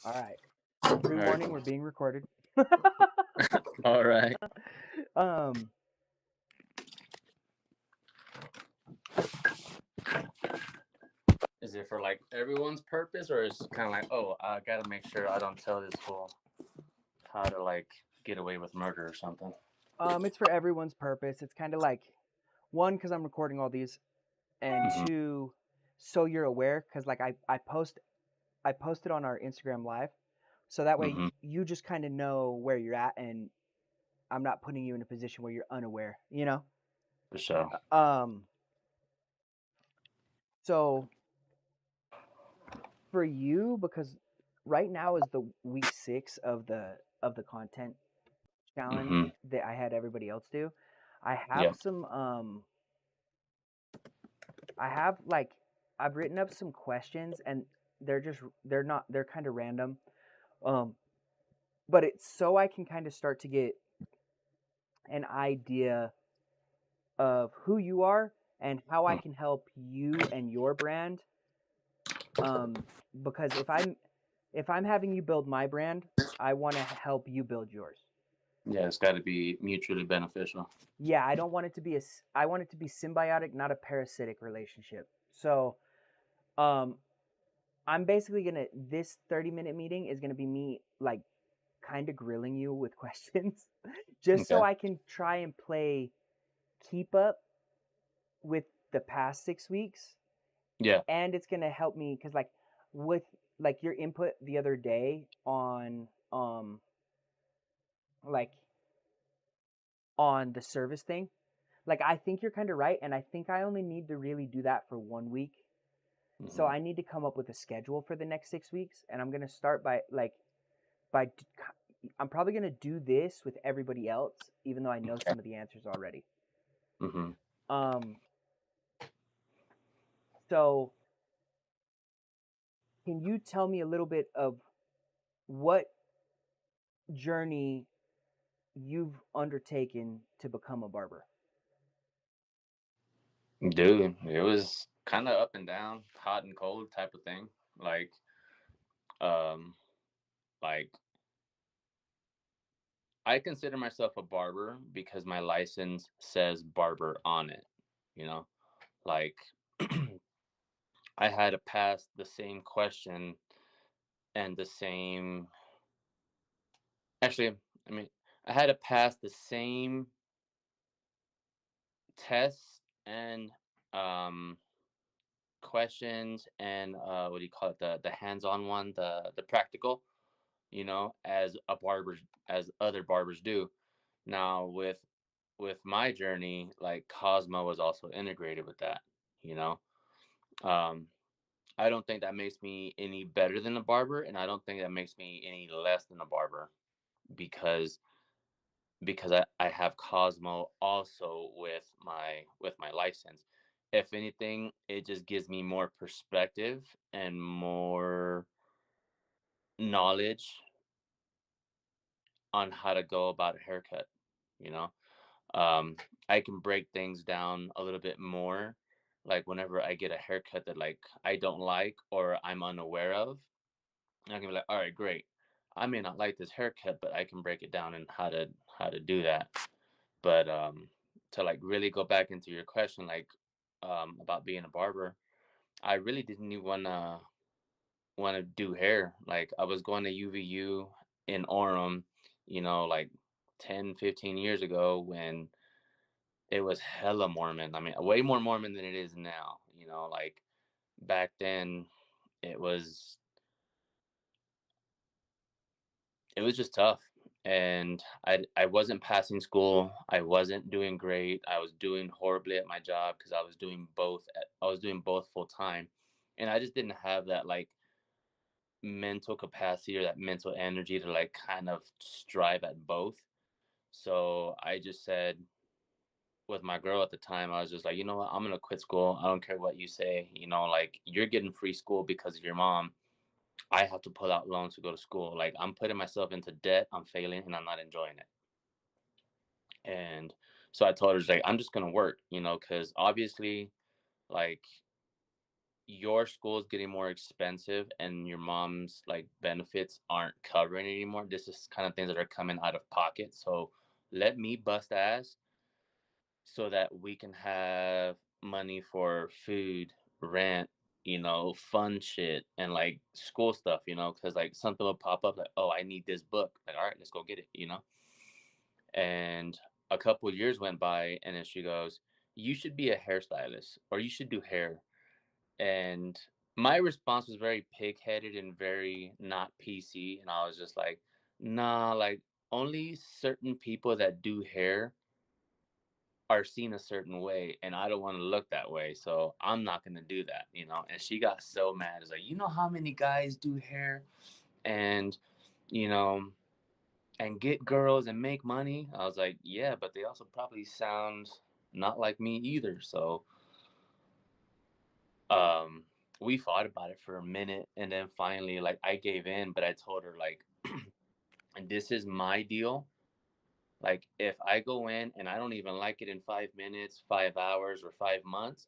All right. All right. Pre-warning, we're being recorded. All right. Um, Is it for like everyone's purpose, or is it kind of like, oh, I gotta make sure I don't tell this fool how to like get away with murder or something? it's for everyone's purpose. It's kind of like one, because I'm recording all these, and Hmm. two, so you're aware, because like I posted on our Instagram live, so that way Hmm. you just kind of know where you're at, and I'm not putting you in a position where you're unaware. For sure. Um, so for you, because right now is the week 6 of the content challenge Hmm. that I had everybody else do. I have Yeah. some I have like I've written up some questions, and they're kind of random. Um but it's so I can kind of start to get an idea of who you are and how I Mm. can help you and your brand. Um because if I'm having you build my brand, I want to help you build yours. Yeah, it's got to be mutually beneficial. Yeah, I don't want it to be I want it to be symbiotic, not a parasitic relationship. So, um I'm basically gonna this 30-minute meeting is gonna be me like kind of grilling you with questions, just so Okay. I can try and play keep up with the past 6 weeks, Yeah. and it's gonna help me because with your input the other day on like on the service thing, like I think you're kind of right, and I think I only need to really do that for 1 week. So Hmm. I need to come up with a schedule for the next 6 weeks, and I'm gonna start by I'm probably gonna do this with everybody else, even though I know Okay. some of the answers already. Hmm. Um, so can you tell me a little bit of what journey you've undertaken to become a barber? Dude, it was kind of up and down, hot and cold type of thing. Like, um, like I consider myself a barber because my license says barber on it, you know? Like I had to pass the same question and the same actually, I mean, I had to pass the same tests and um questions and what do you call it? The hands-on one, the practical, as a barber as other barbers do. Now with my journey, like Cosmo was also integrated with that, you know. Um, I don't think that makes me any better than a barber, and I don't think that makes me any less than a barber because I have Cosmo also with my license. If anything, it just gives me more perspective and more knowledge on how to go about a haircut, you know. um I can break things down a little bit more, like whenever I get a haircut that like I don't like or I'm unaware of, I can be like, all right, great, I may not like this haircut, but I can break it down and how to do that. But to like really go back into your question, like about being a barber, I really didn't even wanna do hair. Like I was going to UVU in Orem, like 10, 15 years ago when it was hella Mormon. I mean, way more Mormon than it is now. Like back then, it was it was just tough, and I wasn't passing school. I wasn't doing great. I was doing horribly at my job because I was doing both full time, and I just didn't have that like mental capacity or that mental energy to like kind of strive at both. So I just said with my girl at the time, I was just like, you know what, I'm gonna quit school. I don't care what you say. Like you're getting free school because of your mom. I have to pull out loans to go to school. Like I'm putting myself into debt. I'm failing, and I'm not enjoying it. And so I told her, like, I'm just gonna work, because obviously, like, your school's getting more expensive and your mom's like benefits aren't covering it anymore. This is kind of things that are coming out of pocket. So let me bust ass so that we can have money for food, rent, fun shit and like school stuff, because like something will pop up like, oh, I need this book. Like, all right, let's go get it. And a couple years went by and then she goes, you should be a hairstylist or you should do hair. And my response was very pig-headed and very not PC. And I was just like, nah, like only certain people that do hair are seen a certain way. And I don't want to look that way. So I'm not going to do that. And she got so mad. It's like, you know how many guys do hair and, you know, and get girls and make money? I was like, yeah, but they also probably sound not like me either. So, um we fought about it for a minute and then finally like I gave in, but I told her like and this is my deal. Like if I go in and I don't even like it in 5 minutes, 5 hours, or 5 months,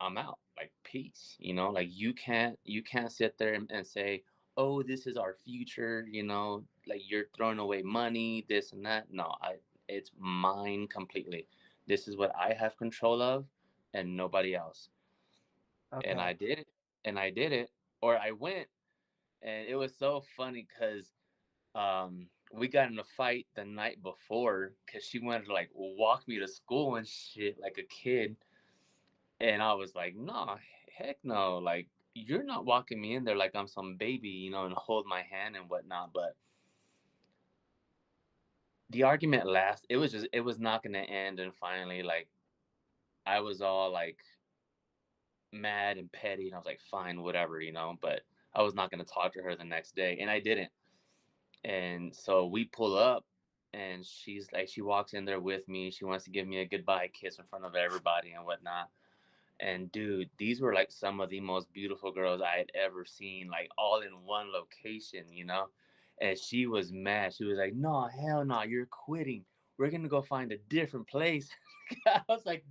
I'm out. Like peace. Like you can't sit there and say, oh, this is our future, like you're throwing away money, this and that. No, it's mine completely. This is what I have control of and nobody else. And Okay. I did it. And I did it. Or I went, and it was so funny because we got in a fight the night before because she wanted to like walk me to school and shit like a kid. And I was like, nah, heck no. Like, you're not walking me in there like I'm some baby, and hold my hand and whatnot. But the argument it was not going to end. And finally, like, I was all like mad and petty. And I was like, fine, whatever. But I was not going to talk to her the next day. And I didn't. And so we pull up and she's like, she walks in there with me. She wants to give me a goodbye kiss in front of everybody and whatnot. And dude, these were like some of the most beautiful girls I had ever seen, like all in one location. And she was mad. She was like, no, hell no, you're quitting. We're going to go find a different place. I was like,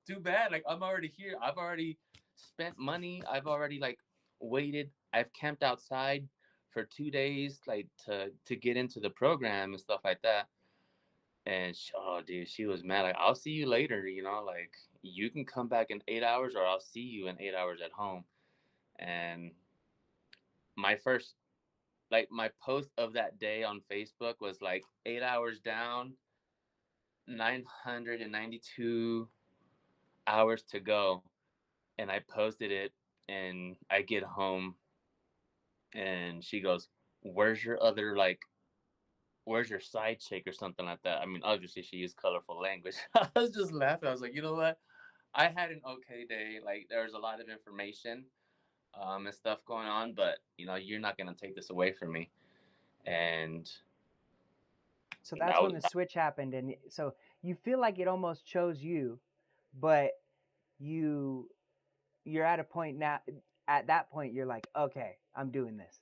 too bad. Like, I'm already here. I've already spent money. I've already like waited. I've camped outside for 2 days, like to get into the program and stuff like that. And oh, dude, she was mad. Like, I'll see you later. Like you can come back in 8 hours, or I'll see you in 8 hours at home. And my first, like, my post of that day on Facebook was like 8 hours down, 992 hours to go. And I posted it, and I get home, and she goes, "Where's your other like?" Where's your side chick or something like that? I mean, obviously she used colorful language. I was just laughing. I was like, you know what? I had an okay day. Like there was a lot of information and stuff going on, but you're not gonna take this away from me. And So that that's when was the switch happened, and so you feel like it almost chose you, but you you're at a point now. At that point, you're like, okay, I'm doing this.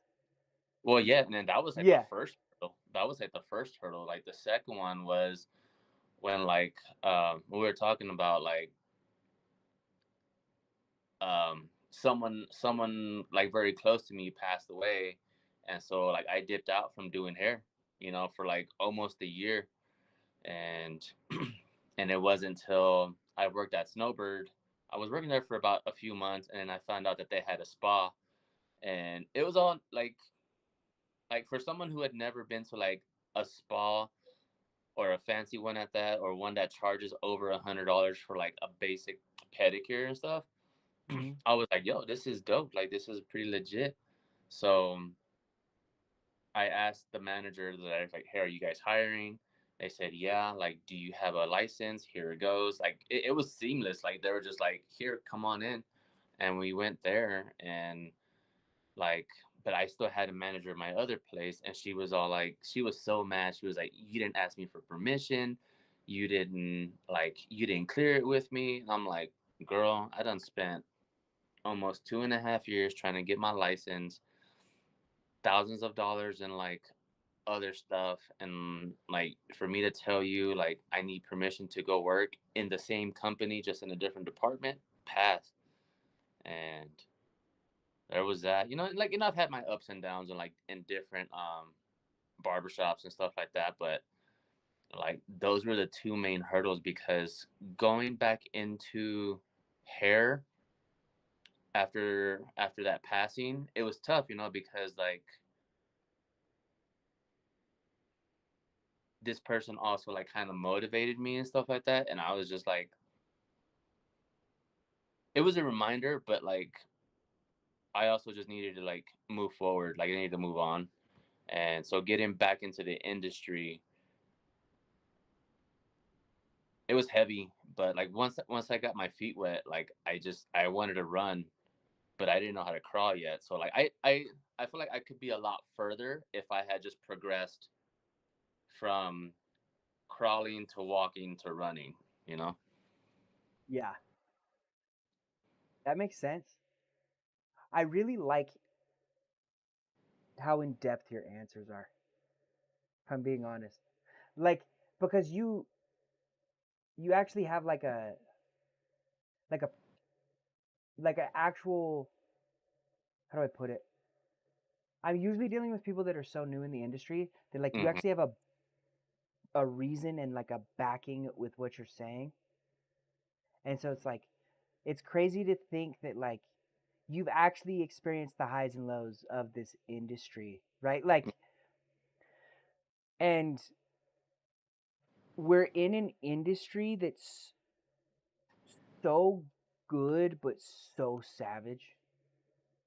well, yeah. And then that was like the Yeah. first hurdle. That was like the first hurdle. Like the second one was when like we were talking about like someone like very close to me passed away, and so like I dipped out from doing hair, for like almost a year. And and it wasn't until I worked at Snowbird. I was working there for about a few months, and then I found out that they had a spa, and it was all like for someone who had never been to like a spa or a fancy one at that, or one that charges over $100 for like a basic pedicure and stuff. Hmm. I was like, yo, this is dope. Like this is pretty legit. So I asked the manager that I was like, hey, are you guys hiring? They said, yeah. Like, do you have a license? Here it goes. Like, it was seamless. Like, they were just like, here, come on in. And we went there and like, but I still had a manager at my other place. And she was all like, she was so mad. She was like, you didn't ask me for permission. You didn't clear it with me. And I'm like, girl, I done spent almost 2.5 years trying to get my license, thousands of dollars in like other stuff, and like for me to tell you like I need permission to go work in the same company just in a different department, pass. And there was that. Like, I've had my ups and downs and like in different barbershops and stuff like that, but like those were the two main hurdles because going back into hair after that passing, it was tough, because like this person also like kind of motivated me and stuff like that, and I was just like, it was a reminder, but like I also just needed to like move forward, like I needed to move on. And so getting back into the industry, it was heavy, but like once I got my feet wet, like I wanted to run, but I didn't know how to crawl yet. So like I feel like I could be a lot further if I had just progressed from crawling to walking to running, you know? Yeah, that makes sense. I really like how in depth your answers are. If I'm being honest, like because you actually have like a like an actual, how do I put it? I'm usually dealing with people that are so new in the industry that like you Mhm. actually have a reason and like a backing with what you're saying. And so it's like it's crazy to think that like you've actually experienced the highs and lows of this industry, right? Like, and we're in an industry that's so good but so savage.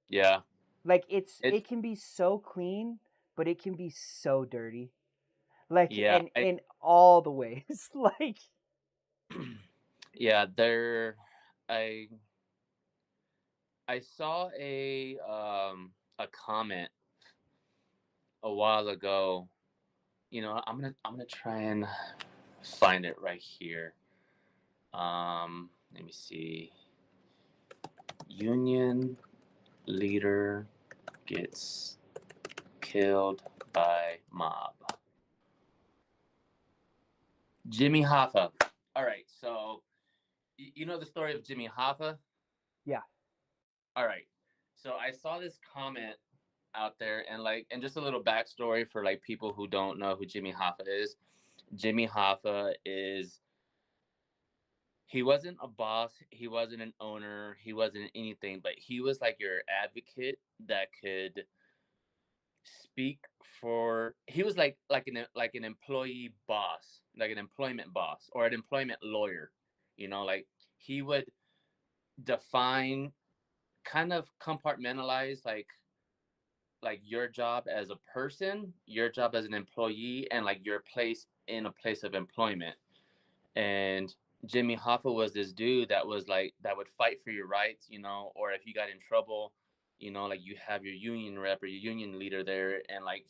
Yeah. Like It's it can be so clean, but it can be so dirty. Like yeah, and in all the ways. Like yeah, I I saw a comment a while ago. I'm gonna try and find it right here. Let me see. Union leader gets killed by mob. Jimmy Hoffa. All right, so you know the story of Jimmy Hoffa? yeah. All right. So I saw this comment out there, and just a little backstory for like people who don't know who Jimmy Hoffa is. Jimmy Hoffa is he wasn't a boss, he wasn't an owner, he wasn't anything, but he was like your advocate that could speak for. He was like an employee boss, like an employment boss or an employment lawyer. Like he would define, kind of compartmentalize like your job as a person, your job as an employee, and like your place in a place of employment. And Jimmy Hoffa was this dude that was like that would fight for your rights, or if you got in trouble, like you have your union rep or your union leader there, and like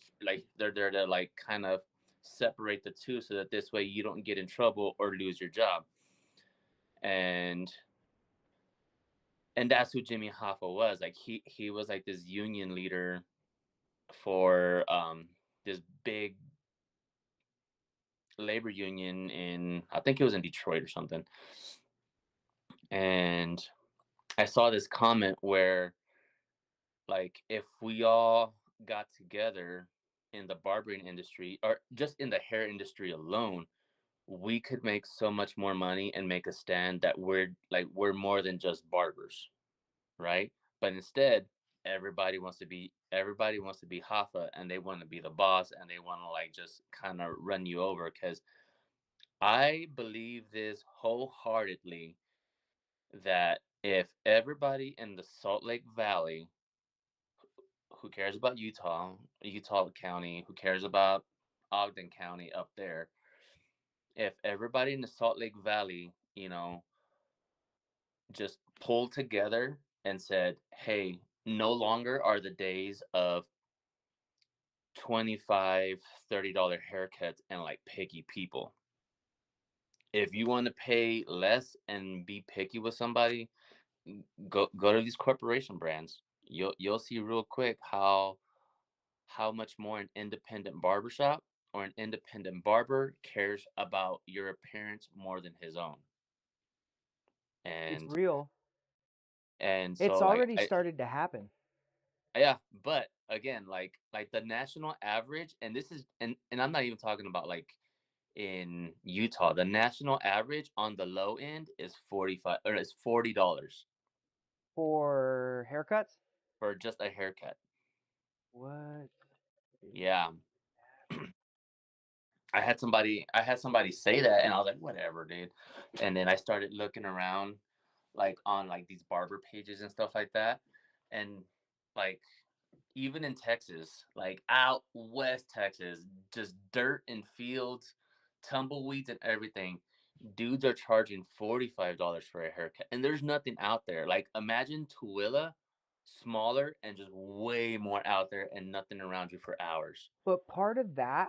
they're there to like kind of separate the two so that this way you don't get in trouble or lose your job. And and that's who Jimmy Hoffa was. Like he was like this union leader for this big labor union in, I think it was in Detroit or something. And I saw this comment where like if we all got together in the barbering industry or just in the hair industry alone, we could make so much more money and make a stand that we're more than just barbers, right? But instead, everybody wants to be Hoffa, and they want to be the boss, and they want to like just kind of run you over because I believe this wholeheartedly that if everybody in the Salt Lake Valley, who cares about Utah County, who cares about Ogden County up there, if everybody in the Salt Lake Valley, just pulled together and said, hey, no longer are the days of 25, $30 haircuts and like picky people. If you want to pay less and be picky with somebody, go to these corporation brands. You'll see real quick how much more an independent barbershop or an independent barber cares about your appearance more than his own. It's And real. and It's so like already started to happen. Yeah, but again, like the national average, and this is and I'm not even talking about like in Utah. The national average on the low end is 45 or is $40 For haircuts? for just a haircut. What is Yeah. I had somebody say that and I was like, whatever, dude. And then I started looking around like on like these barber pages and stuff like that. And like even in Texas, like out west Texas, just dirt and fields, tumbleweeds and everything. Dudes are charging $45 for a haircut. And there's nothing out there. Like imagine Tooele, smaller and just way more out there and nothing around you for hours. But part of that,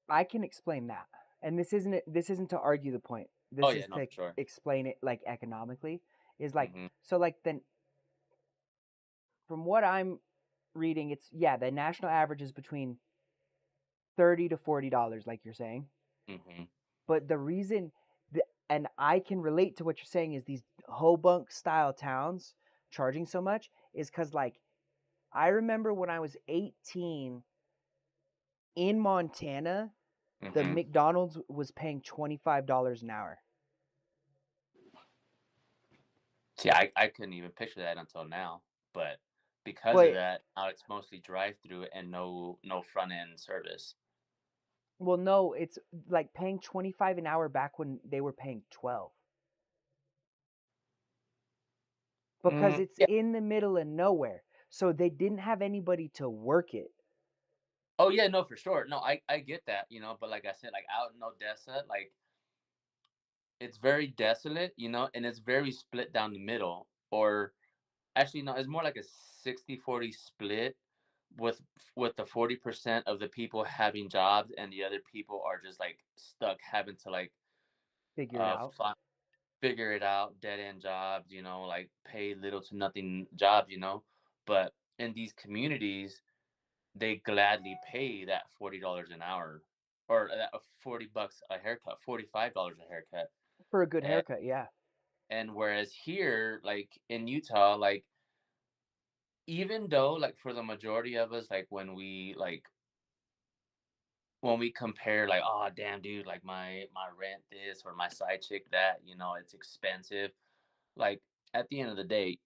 I can explain that. And this isn't to argue the point. Oh This yeah, is no, to for sure. explain it like economically. Is like Hmm. so like then from what I'm reading, it's yeah, the national average is between $30 to $40, like you're saying. Hmm. But the reason, and I can relate to what you're saying, is these Hobunk style towns charging so much is because like I remember when I was 18 in Montana, the Hmm. McDonald's was paying $25 an hour. See, I couldn't even picture that until now, but because of But that, now it's mostly drive through and no front end service. well, no, it's like paying 25 an hour back when they were paying 12 because it's Yeah. in the middle of nowhere. So they didn't have anybody to work it. Oh yeah, no, for sure. No, I get that, but like I said, like out in Odessa, like it's very desolate, and it's very split down the middle. Or actually, no, it's more like a 60-40 split with with the 40% of the people having jobs and the other people are just like stuck having to like Figure it out. fi figure it out, dead end jobs, like pay little to nothing jobs. But in these communities, they gladly pay that $40 an hour or that $40 a haircut, $45 a haircut. For a good And haircut, yeah. and whereas here, like in Utah, like even though like for the majority of us, like when we compare like, oh damn dude, like my rent this or my side chick that, it's expensive. Like at the end of the day,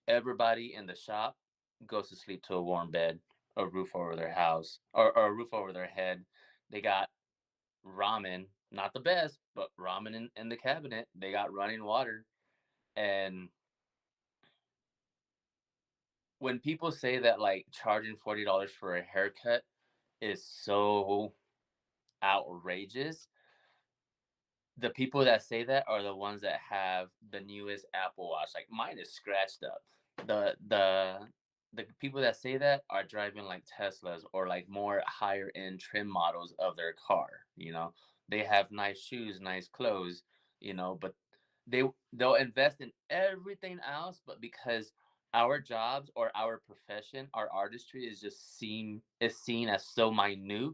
everybody in the shop goes to sleep to a warm bed, a roof over their house, or a roof over their head. They got ramen, not the best, but ramen in the cabinet. They got running water. And when people say that like charging $40 for a haircut is so outrageous, the people that say that are the ones that have the newest Apple Watch. Like mine is scratched up. The people that say that are driving like Teslas or like more higher end trim models of their car. They have nice shoes, nice clothes, but they'll invest in everything else, but because our jobs or our profession, our artistry is seen as so minute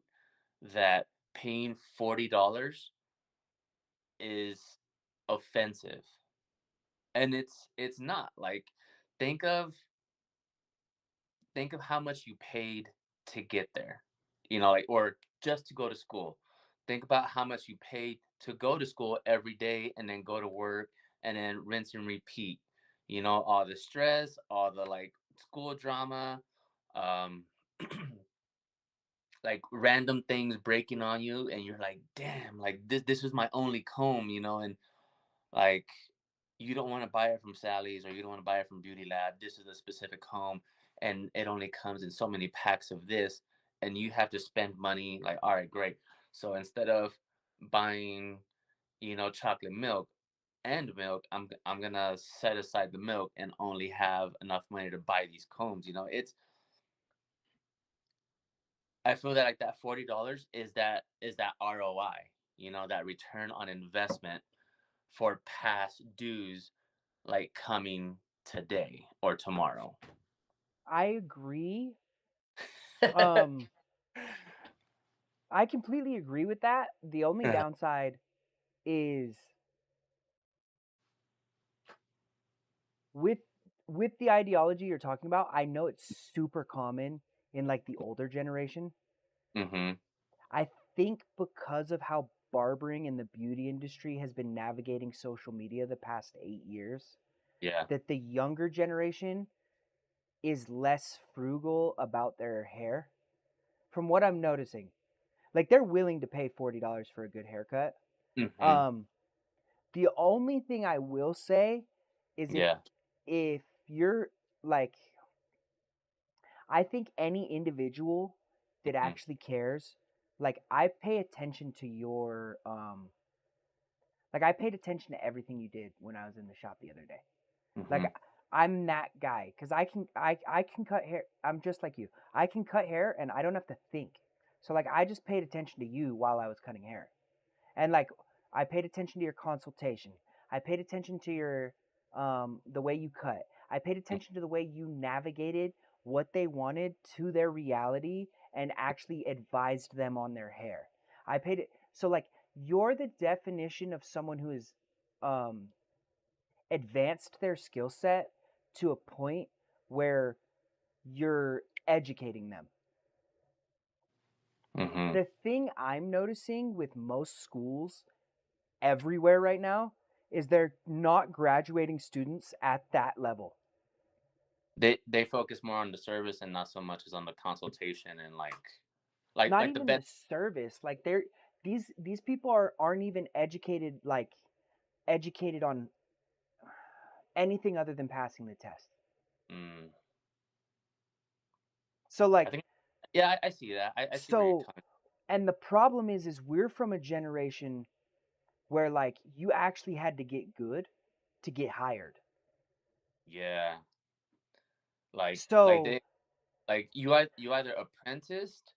that paying $40 is offensive. And it's not. Like think of think of how much you paid to get there. Like or just to go to school. Think about how much you paid to go to school every day and then go to work and then rinse and repeat. All the stress, all the like school drama, um like random things breaking on you and you're like, "Damn, like this is my only comb," and like you don't want to buy it from Sally's or you don't want to buy it from Beauty Lab. This is a specific home and it only comes in so many packs of this and you have to spend money like all right, great. So instead of buying, chocolate milk and milk, I'm going to set aside the milk and only have enough money to buy these combs. It's I feel that like that $40 is that ROI, that return on investment for past dues like coming today or tomorrow. I agree. Um, I completely agree with that. The only downside is with with the ideology you're talking about, I know it's super common in like the older generation. Mhm. I think because of how barbering and the beauty industry has been navigating social media the past 8 years, Yeah. that the younger generation is less frugal about their hair. From what I'm noticing, like they're willing to pay $40 for a good haircut. Mhm. Um, the only thing I will say is Yeah. if you're like, I think any individual that Mhm. actually cares, like I pay attention to your like I paid attention to everything you did when I was in the shop the other day. Like Mhm. I'm that guy because I can cut hair. I'm just like you. I can cut hair and I don't have to think. So like I just paid attention to you while I was cutting hair, and like I paid attention to your consultation. I paid attention to your the way you cut. I paid Mm. attention to the way you navigated what they wanted to their reality and actually advised them on their hair. I paid it so like you're the definition of someone who is um advanced their skill set to a point where you're educating them. Mhm. The thing I'm noticing with most schools everywhere right now is they're not graduating students at that level. They focus more on the service and not so much as on the consultation and Not like the even the best. service. Like they're these people aren't even educated like educated on anything other than passing the test. Mm, So I like think yeah, I see that. I see where you're so coming. and the problem is we're from a generation where like you actually had to get good to get hired. Yeah, like So they like you either apprenticed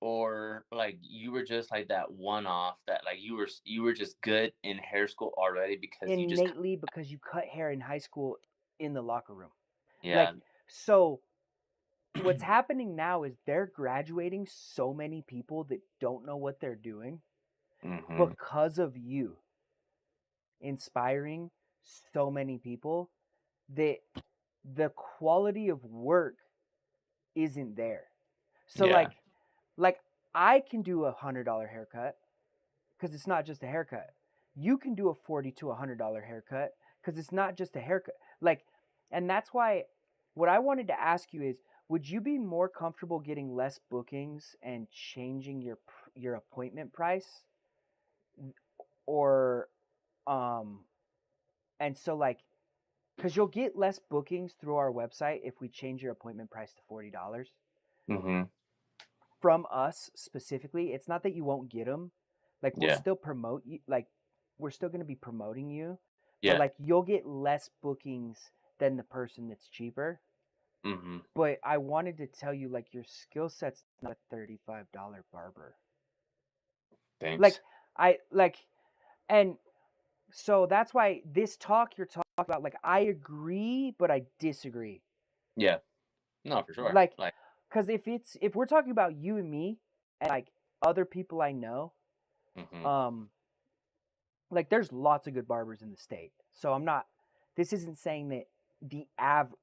or like you were just like that one off that like you were just good in hair school already because you just innately because you cut hair in high school in the locker room. yeah. Like so what's happening now is they're graduating so many people that don't know what they're doing Mhm. because of you inspiring so many people that the quality of work isn't there. So Yeah. like I can do $100 haircut because it's not just a haircut. You can do a $40 to $100 haircut because it's not just a haircut. Like, and that's why what I wanted to ask you is, would you be more comfortable getting less bookings and changing your appointment price, or um, and so like, because you'll get less bookings through our website if we change your appointment price to $40 Mhm. from us specifically. It's not that you won't get them. Like we'll Yeah. still promote you. Like we're still going to be promoting you, but Yeah. like you'll get less bookings than the person that's cheaper. Mhm. But I wanted to tell you like your skill set's not a $35 barber. Like Thanks. like and so that's why this talk you're talking about, like I agree but I disagree. Yeah. No, for sure. Like Like cuz if we're talking about you and me and like other people I know, mhm. um like there's lots of good barbers in the state. So I'm not this isn't saying that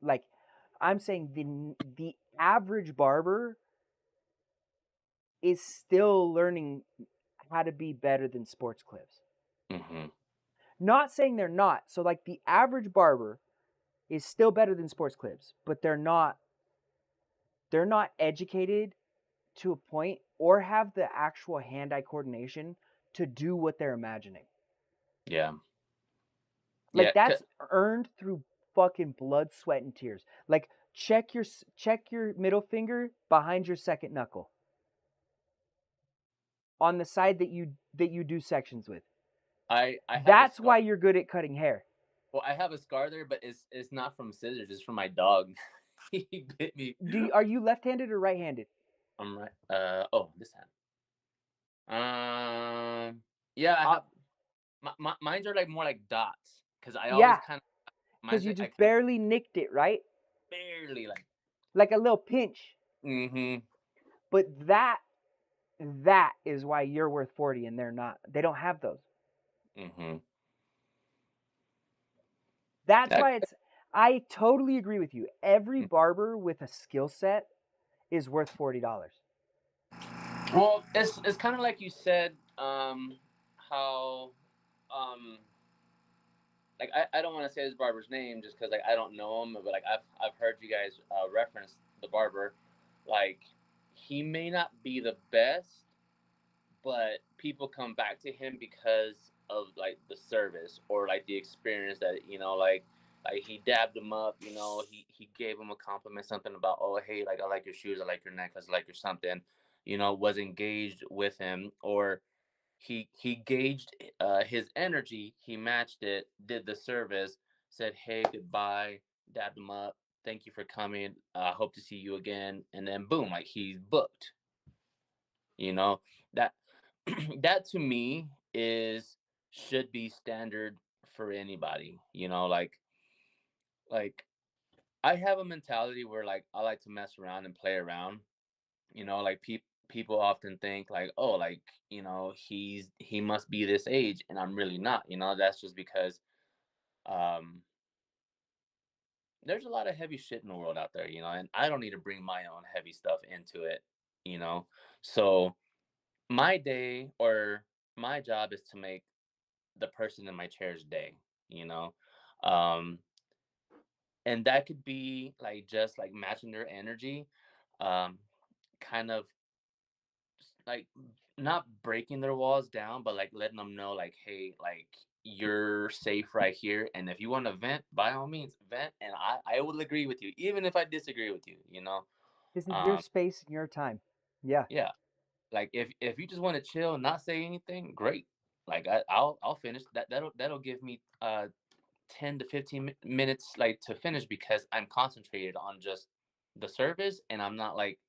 like I'm saying the average barber is still learning how to be better than sports clips. Mhm. Not saying they're not. So like the average barber is still better than sports clips, but they're not educated to a point or have the actual hand-eye coordination to do what they're imagining. Yeah. Yeah. Like that's earned through fucking blood, sweat, and tears. Like check your middle finger behind your second knuckle on the side that you do sections with. I have a That's scar. why you're good at cutting hair. Well, I have a scar there, but it's not from scissors. It's from my dog. He bit me. Are you left-handed or right-handed? I'm right. Oh, this hand. Yeah, I Uh, have. Mine's are like more like dots because I always yeah, kind of because mine's you like I just kind of barely nicked it, right? barely like. Like a little pinch. Mhm. But that is why you're worth 40 and they're not. They don't have those. Mhm. That's That why it's I totally agree with you. Every Mm. barber with a skill set is worth $40. Well, it's kind of like you said, how um like I don't want to say this barber's name just because like I don't know him, but like I've heard you guys reference the barber. Like he may not be the best, but people come back to him because of like the service or like the experience that like he dabbed him up, he gave him a compliment, something about, oh hey, like I like your shoes, I like your necklace, I like your something, was engaged with him, or he gauged his energy, he matched it, did the service, said hey, goodbye, dabbed him up, thank you for coming, hope to see you again, and then boom, like he's booked, you know that that to me is should be standard for anybody, like I have a mentality where like I like to mess around and play around, like people often think like, oh, like, he must be this age and I'm really not, that's just because um there's a lot of heavy shit in the world out there, and I don't need to bring my own heavy stuff into it, you know so my day or my job is to make the person in my chair's day, you know? Um, and that could be like just like matching their energy, um, kind of like not breaking their walls down, but like letting them know, like, hey, like you're safe right here. And if you want to vent, by all means, vent. And I will agree with you, even if I disagree with you. This is your Um, space and your time. Yeah. yeah. Like if you just want to chill and not say anything, great. Like I'll finish that. That'll give me 10 to 15 minutes like to finish because I'm concentrated on just the service and I'm not like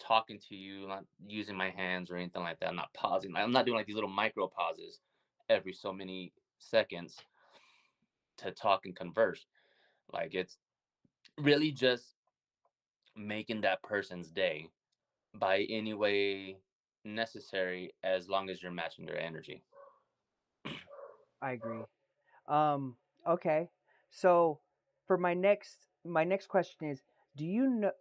talking to you, not using my hands or anything like that. I'm not pausing. I'm not doing like these little micro pauses every so many seconds to talk and converse. Like it's really just making that person's day by any way necessary as long as you're matching their energy. I agree. Um, okay. So for my next question is, do you know,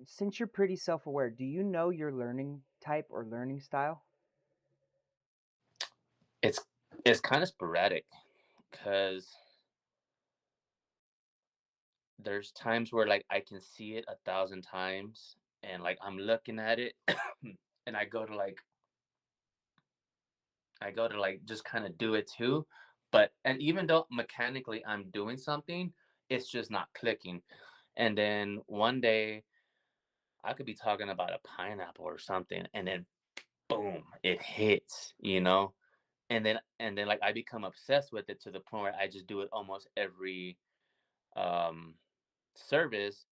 since you're pretty self-aware, do you know your learning type or learning style? It's it's kind of sporadic because there's times where like I can see it 1,000 times and like I'm looking at it and I go to like just kind of do it too. But and even though mechanically I'm doing something, it's just not clicking. And then one day I could be talking about a pineapple or something and then boom, it hits. And then like I become obsessed with it to the point where I just do it almost every um service,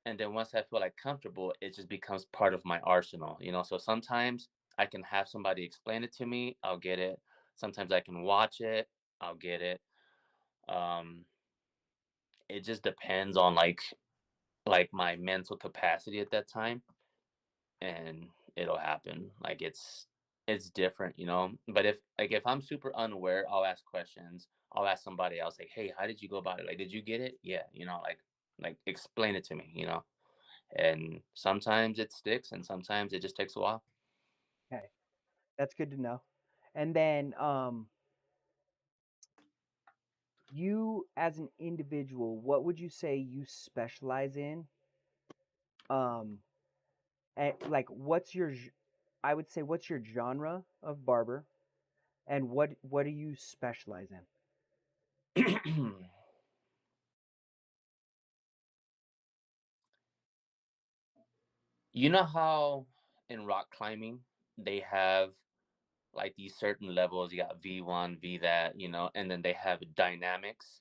and then once I feel like comfortable, it just becomes part of my arsenal. So sometimes I can have somebody explain it to me, I'll get it. Sometimes I can watch it, I'll get it. um it just depends on like my mental capacity at that time, and it'll happen. Like it's different. But if I'm super unaware, I'll ask questions, I'll ask somebody else like, hey, how did you go about it, like did you get it, yeah, like explain it to me. And sometimes it sticks and sometimes it just takes a while. Okay, that's good to know. And then you as an individual, what would you say you specialize in? Um, and like I would say what's your genre of barber and what do you specialize in? You know how in rock climbing they have like these certain levels, you got V1, V that, and then they have dynamics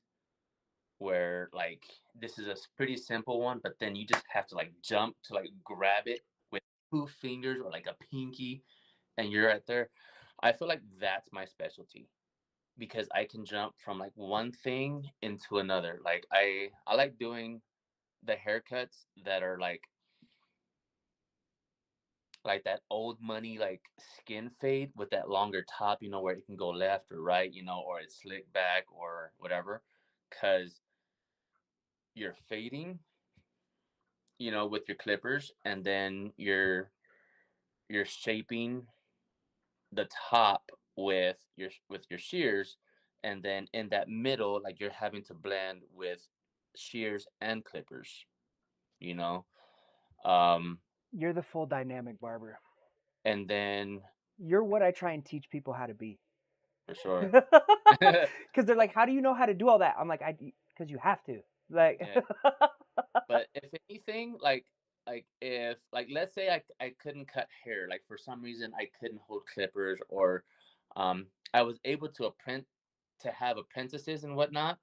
where like this is a pretty simple one, but then you just have to like jump to like grab it with 2 fingers or like a pinky and you're right there. I feel like that's my specialty because I can jump from like one thing into another. Like I like doing the haircuts that are like that old money like skin fade with that longer top, where it can go left or right, or it's slick back or whatever. Cause you're fading, with your clippers, and then you're shaping the top with your shears, and then in that middle, like you're having to blend with shears and clippers, you know. Um, You're the full dynamic barber. and then You're what I try and teach people how to be. for sure. Because they're like, how do you know how to do all that? I'm like, because you have to. Like, Yeah. But if anything, like if like let's say I couldn't cut hair, like for some reason I couldn't hold clippers, or I was able to have apprentices and whatnot,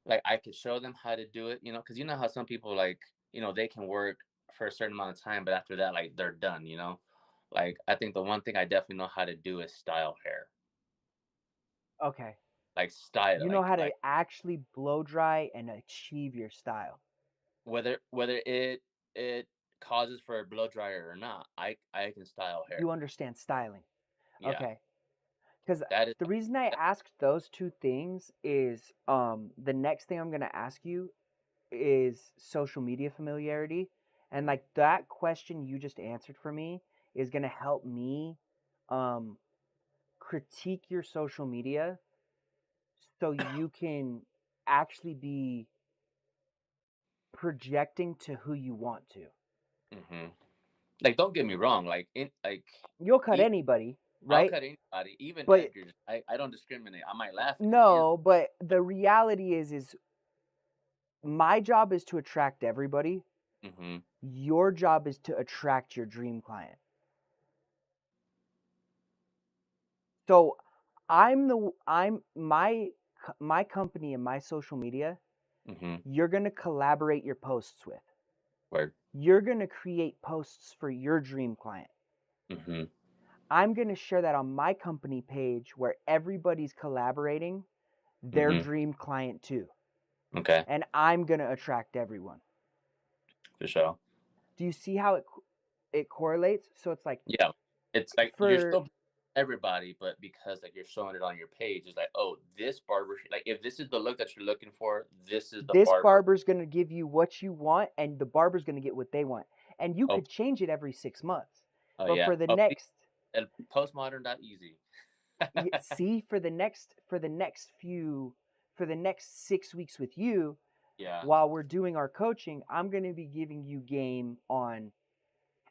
like I could show them how to do it, because you know how some people like, they can work for a certain amount of time, but after that, like they're done. Like I think the one thing I definitely know how to do is style hair. okay. Like style You know like how to like actually blow dry and achieve your style. whether it causes for a blow dryer or not, I can style hair. You understand styling. Yeah. Okay. Because That is the reason I that, asked those two things is the next thing I'm going to ask you is social media familiarity. And mm, like that question you just answered for me is going to help me um, critique your social media so you can actually be projecting to who you want to. mhm. Like don't get me wrong, like You'll cut e- anybody, I'll right? cut anybody, even But Edgar's. I don't discriminate. I might laugh at his. no, but the reality is my job is to attract everybody. Mhm. Your job is to attract your dream client. So I'm my company and my social media, Mhm. you're going to collaborate your posts with. Word. You're going to create posts for your dream client. Mhm. I'm going to share that on my company page where everybody's collaborating their Mhm. dream client too. Okay. And I'm going to attract everyone. For sure. Do you see how it correlates? So it's like Yeah. It's like you're for still everybody, but because like you're showing it on your page, it's like, oh, this barber. Like if this is the look that you're looking for, this is the this barber. barber's going to give you what you want and the barber's going to get what they want. And you Oh, could change it every 6 months. oh But yeah. for the Oh, next and postmodern.easy. see for the next 6 weeks with you Yeah. while we're doing our coaching, I'm going to be giving you game on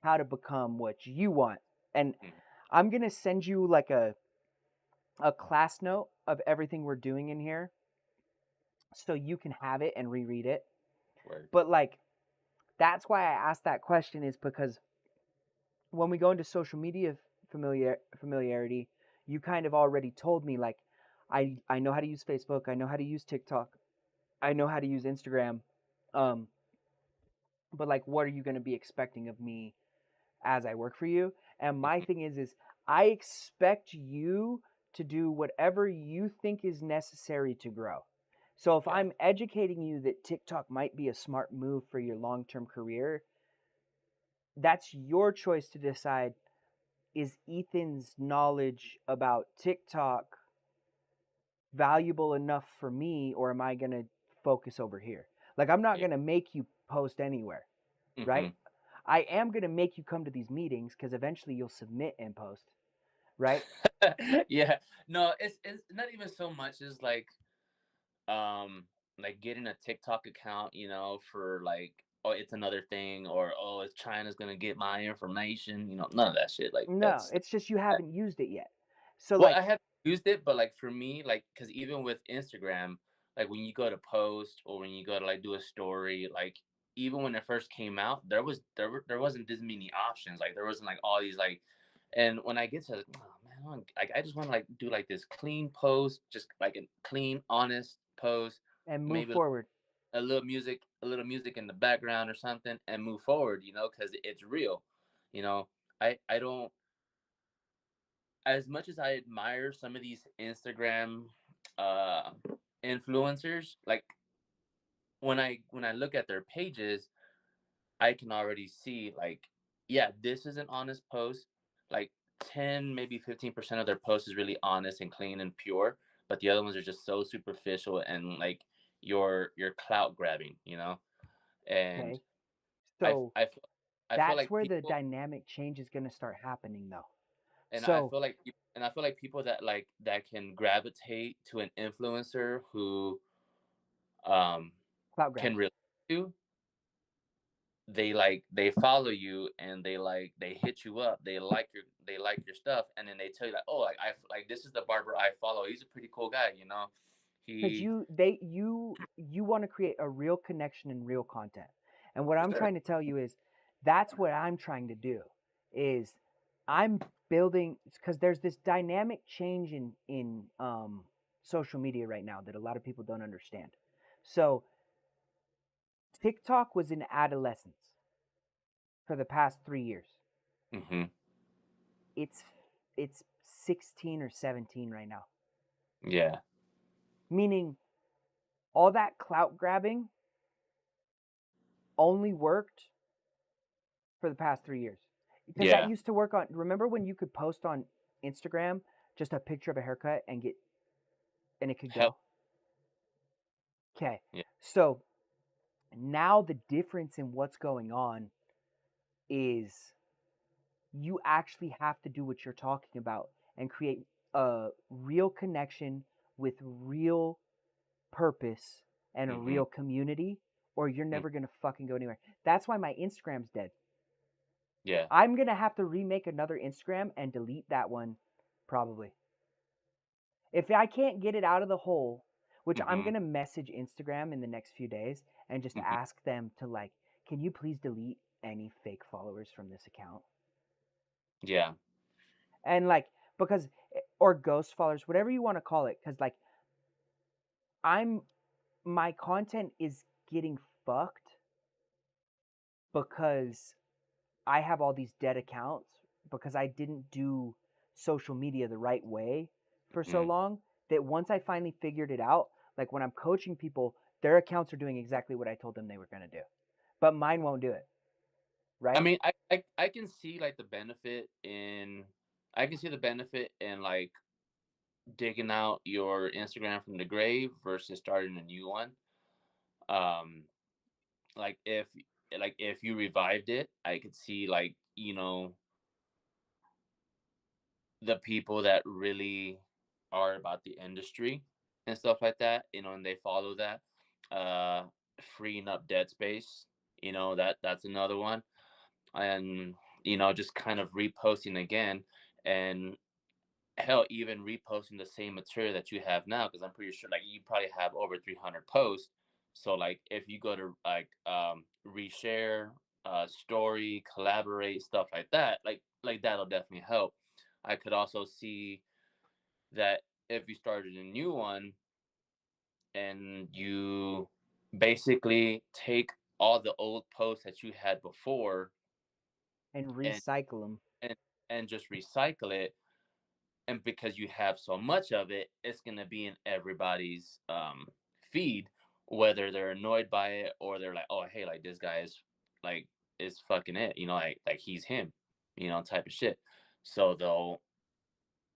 how to become what you want. And Mhm. I'm going to send you like a class note of everything we're doing in here so you can have it and reread it. Word. But like that's why I asked that question is because when we go into social media familiarity, you kind of already told me like I know how to use Facebook, I know how to use TikTok, I know how to use Instagram. Um, but like what are you going to be expecting of me as I work for you? And my Mhm. thing is I expect you to do whatever you think is necessary to grow. So if Yeah. I'm educating you that TikTok might be a smart move for your long-term career, that's your choice to decide, is Ethan's knowledge about TikTok valuable enough for me, or am I going to focus over here? Like, I'm not Yeah. going to make you post anywhere, right? Mhm. I am going to make you come to these meetings because eventually you'll submit and post, right? Yeah. No, it's not even so much as like getting a TikTok account, for like, oh, it's another thing, or oh, it's China's gonna get my information, none of that shit. Like No, that's it's just you haven't used it yet. So, well, I like, have used it, but like for me, like because even with Instagram, like when you go to post or when you go to like do a story, like even when it first came out, there wasn't this many options. Like there wasn't like all these like, and when I get to oh man, I just want to like do like this clean post, just like a clean, honest post, and move maybe forward. a little music in the background or something, and move forward. Because it's real. You know, I don't as much as I admire some of these Instagram uh influencers, like when I look at their pages, I can already see like, yeah, this is an honest post. Like 10, maybe 15% of their post is really honest and clean and pure, but the other ones are just so superficial and like, you're clout grabbing, you know? And Okay. I So I feel I feel that's like where the people dynamic change is going to start happening, though. and I So feel like I feel like people that like that can gravitate to an influencer who um clout grab. can relate to, they follow you and they hit you up, they like your stuff, and then they tell you like, oh, like this is the barber I follow, he's a pretty cool guy, you know, Because he you want to create a real connection and real content. And what for I'm sure. trying to tell you is that's what I'm trying to do is I'm building because there's this dynamic change in social media right now that a lot of people don't understand. So TikTok was in adolescence for the past 3 years. Hmm. It's it's 16 or 17 right now. Yeah. Meaning all that clout grabbing only worked for the past 3 years. Because that Yeah. used to work on, remember when you could post on Instagram just a picture of a haircut and it could Help. go? Okay. Yeah. So now the difference in what's going on is you actually have to do what you're talking about and create a real connection with real purpose and a Hmm. real community, or you're never going to fucking go anywhere. That's why my Instagram's dead. Yeah. I'm going to have to remake another Instagram and delete that one probably. If I can't get it out of the hole, which I'm Hmm. going to message Instagram in the next few days and just Hmm. ask them to like, can you please delete any fake followers from this account? Yeah. And like, because, or ghost followers, whatever you want to call it. Cause like, I'm, my content is getting fucked because I have all these dead accounts because I didn't do social media the right way for so Hmm. long that once I finally figured it out, like when I'm coaching people, their accounts are doing exactly what I told them they were going to do. But mine won't do it, I right? mean, I can see like the benefit in I can see the benefit in like digging out your Instagram from the grave versus starting a new one. Um, like if you revived it, I could see like, you know, the people that really are about the industry and stuff like that, you know, and they follow that. Uh, freeing up dead space, you know, that's another one. And you know, just kind of reposting again, and hell, even reposting the same material that you have now, because I'm pretty sure like you probably have over 300 posts. So like if you go to like reshare, story, collaborate, stuff like that, like that'll definitely help. I could also see that if you started a new one and you basically take all the old posts that you had before And and recycle them. and and just recycle it, and because you have so much of it, it's going to be in everybody's feed, whether they're annoyed by it or they're like, oh, hey, like this guy like is fucking it, you know, like he's him, you know, type of shit. So they'll,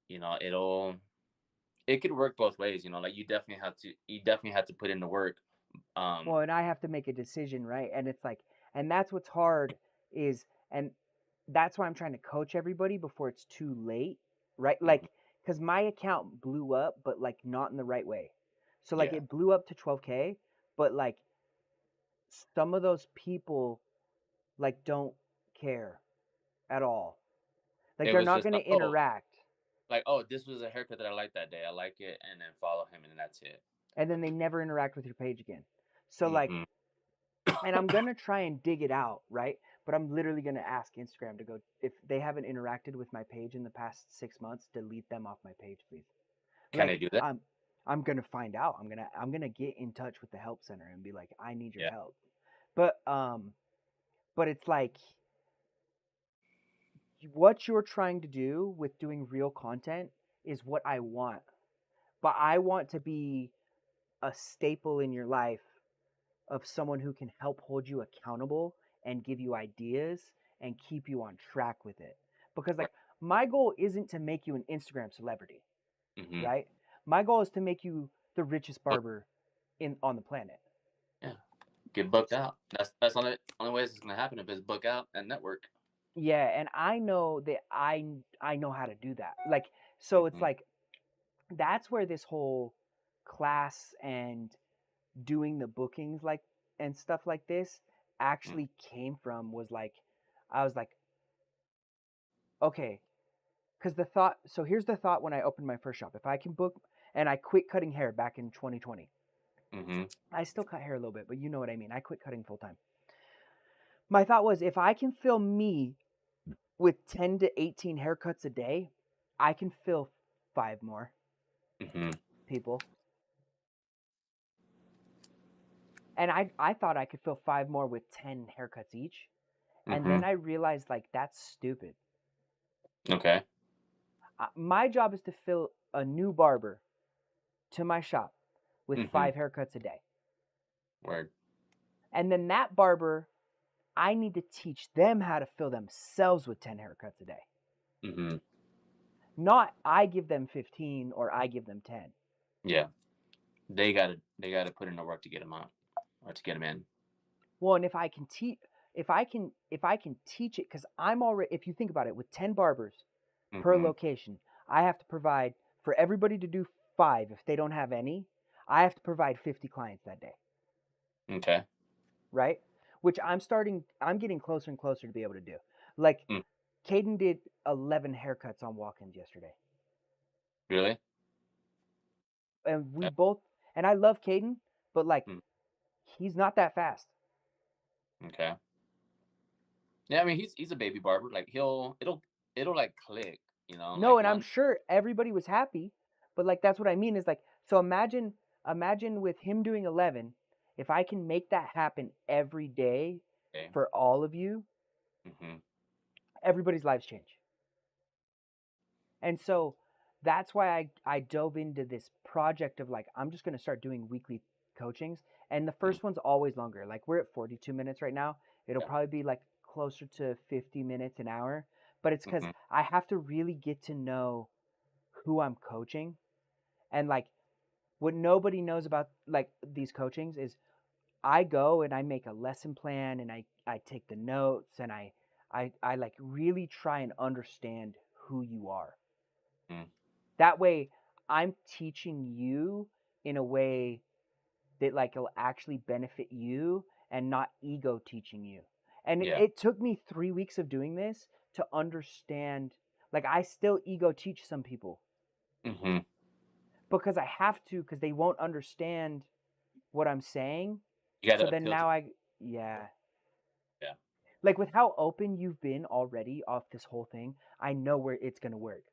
you know, it could work both ways, you know, like you definitely have to put in the work. um Well, and I have to make a decision, right? And it's like, and that's what's hard is, and that's why I'm trying to coach everybody before it's too late, right? mhm, Like, because my account blew up, but like not in the right way. So like yeah, it blew up to 12K, but like some of those people like don't care at all. Like it they're was not just going like, to oh, interact, this was a haircut that I like that day, I like it, and then follow him, and then that's it. and then they never interact with your page again. So like, Hmm. and I'm gonna try and dig it out, right? But I'm literally gonna ask Instagram to go if they haven't interacted with my page in the past 6 months, delete them off my page, please. Can I Like do that? I'm gonna find out. I'm gonna get in touch with the help center and be like, I need your Yeah. help. But it's like what you're trying to do with doing real content is what I want. But I want to be a staple in your life of someone who can help hold you accountable and give you ideas and keep you on track with it. Because Right. like my goal isn't to make you an Instagram celebrity, Hmm. right? My goal is to make you the richest Well, barber in on the planet. Yeah. Get booked out. That's only way it's gonna happen if it's book out and network. Yeah, and I know that I know how to do that. Like, so it's Hmm. like that's where this whole class and doing the bookings like and stuff like this actually came from, was like I was like, okay, because the thought, so here's the thought when I opened my first shop. If I can book, and I quit cutting hair back in 2020. Hmm. I still cut hair a little bit, but you know what I mean. I quit cutting full time. My thought was, if I can fill me with 10 to 18 haircuts a day, I can fill 5 more Hmm. people. And I thought I could fill 5 more with 10 haircuts each. And Hmm. then I realized, like, that's stupid. Okay. My job is to fill a new barber to my shop with Hmm. 5 haircuts a day. Word. And then that barber, I need to teach them how to fill themselves with 10 haircuts a day. Hmm. Not I give them 15 or I give them 10. Yeah. They gotta put in the work to get them out or to get them in. Well, and if I can teach, if I can teach it, because I'm already, if you think about it, with 10 barbers per Hmm. location, I have to provide for everybody to do 5. If they don't have any, I have to provide 50 clients that day, Okay. right? Which I'm getting closer and closer to be able to do. Like, Mm. Caden did 11 haircuts on walk-ins yesterday. Really? And we Okay. both, and I love Caden, but like, Mm. he's not that fast. Okay. Yeah, I mean he's a baby barber. Like it'll like click, No, like and I'm one sure everybody was happy, but like, that's what I mean is like, so imagine with him doing 11, if I can make that happen every day day. for all of you, Hmm. everybody's lives change. And so that's why I dove into this project of like, I'm just going to start doing weekly coachings. And the first one's always longer. Like, we're at 42 minutes right now. It'll Yeah. probably be like closer to 50 minutes, an hour. But it's because Hmm. I have to really get to know who I'm coaching. And like, what nobody knows about like these coachings is, I go and I make a lesson plan and I take the notes and I like really try and understand who you are. Mm. That way, I'm teaching you in a way that like it'll actually benefit you and not ego teaching you. And Yeah. it took me 3 weeks of doing this to understand. Like, I still ego teach some people Hmm. because I have to, because they won't understand what I'm saying. You So gotta then appeal to. now yeah. Yeah. Like, with how open you've been already off this whole thing, I know where it's going to work.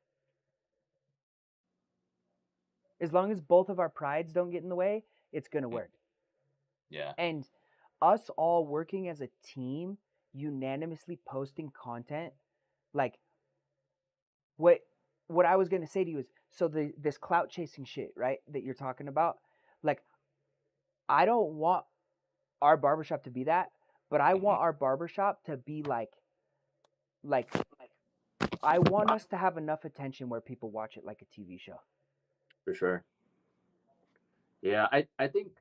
As long as both of our prides don't get in the way, it's going to Mm. work. Yeah. And us all working as a team, unanimously posting content, like, what what I was going to say to you is, so this clout chasing shit, right, that you're talking about, like, I don't want our barbershop to be that, but I Hmm. want our barbershop to be like I want us to have enough attention where people watch it like a TV show. For sure. Yeah, I think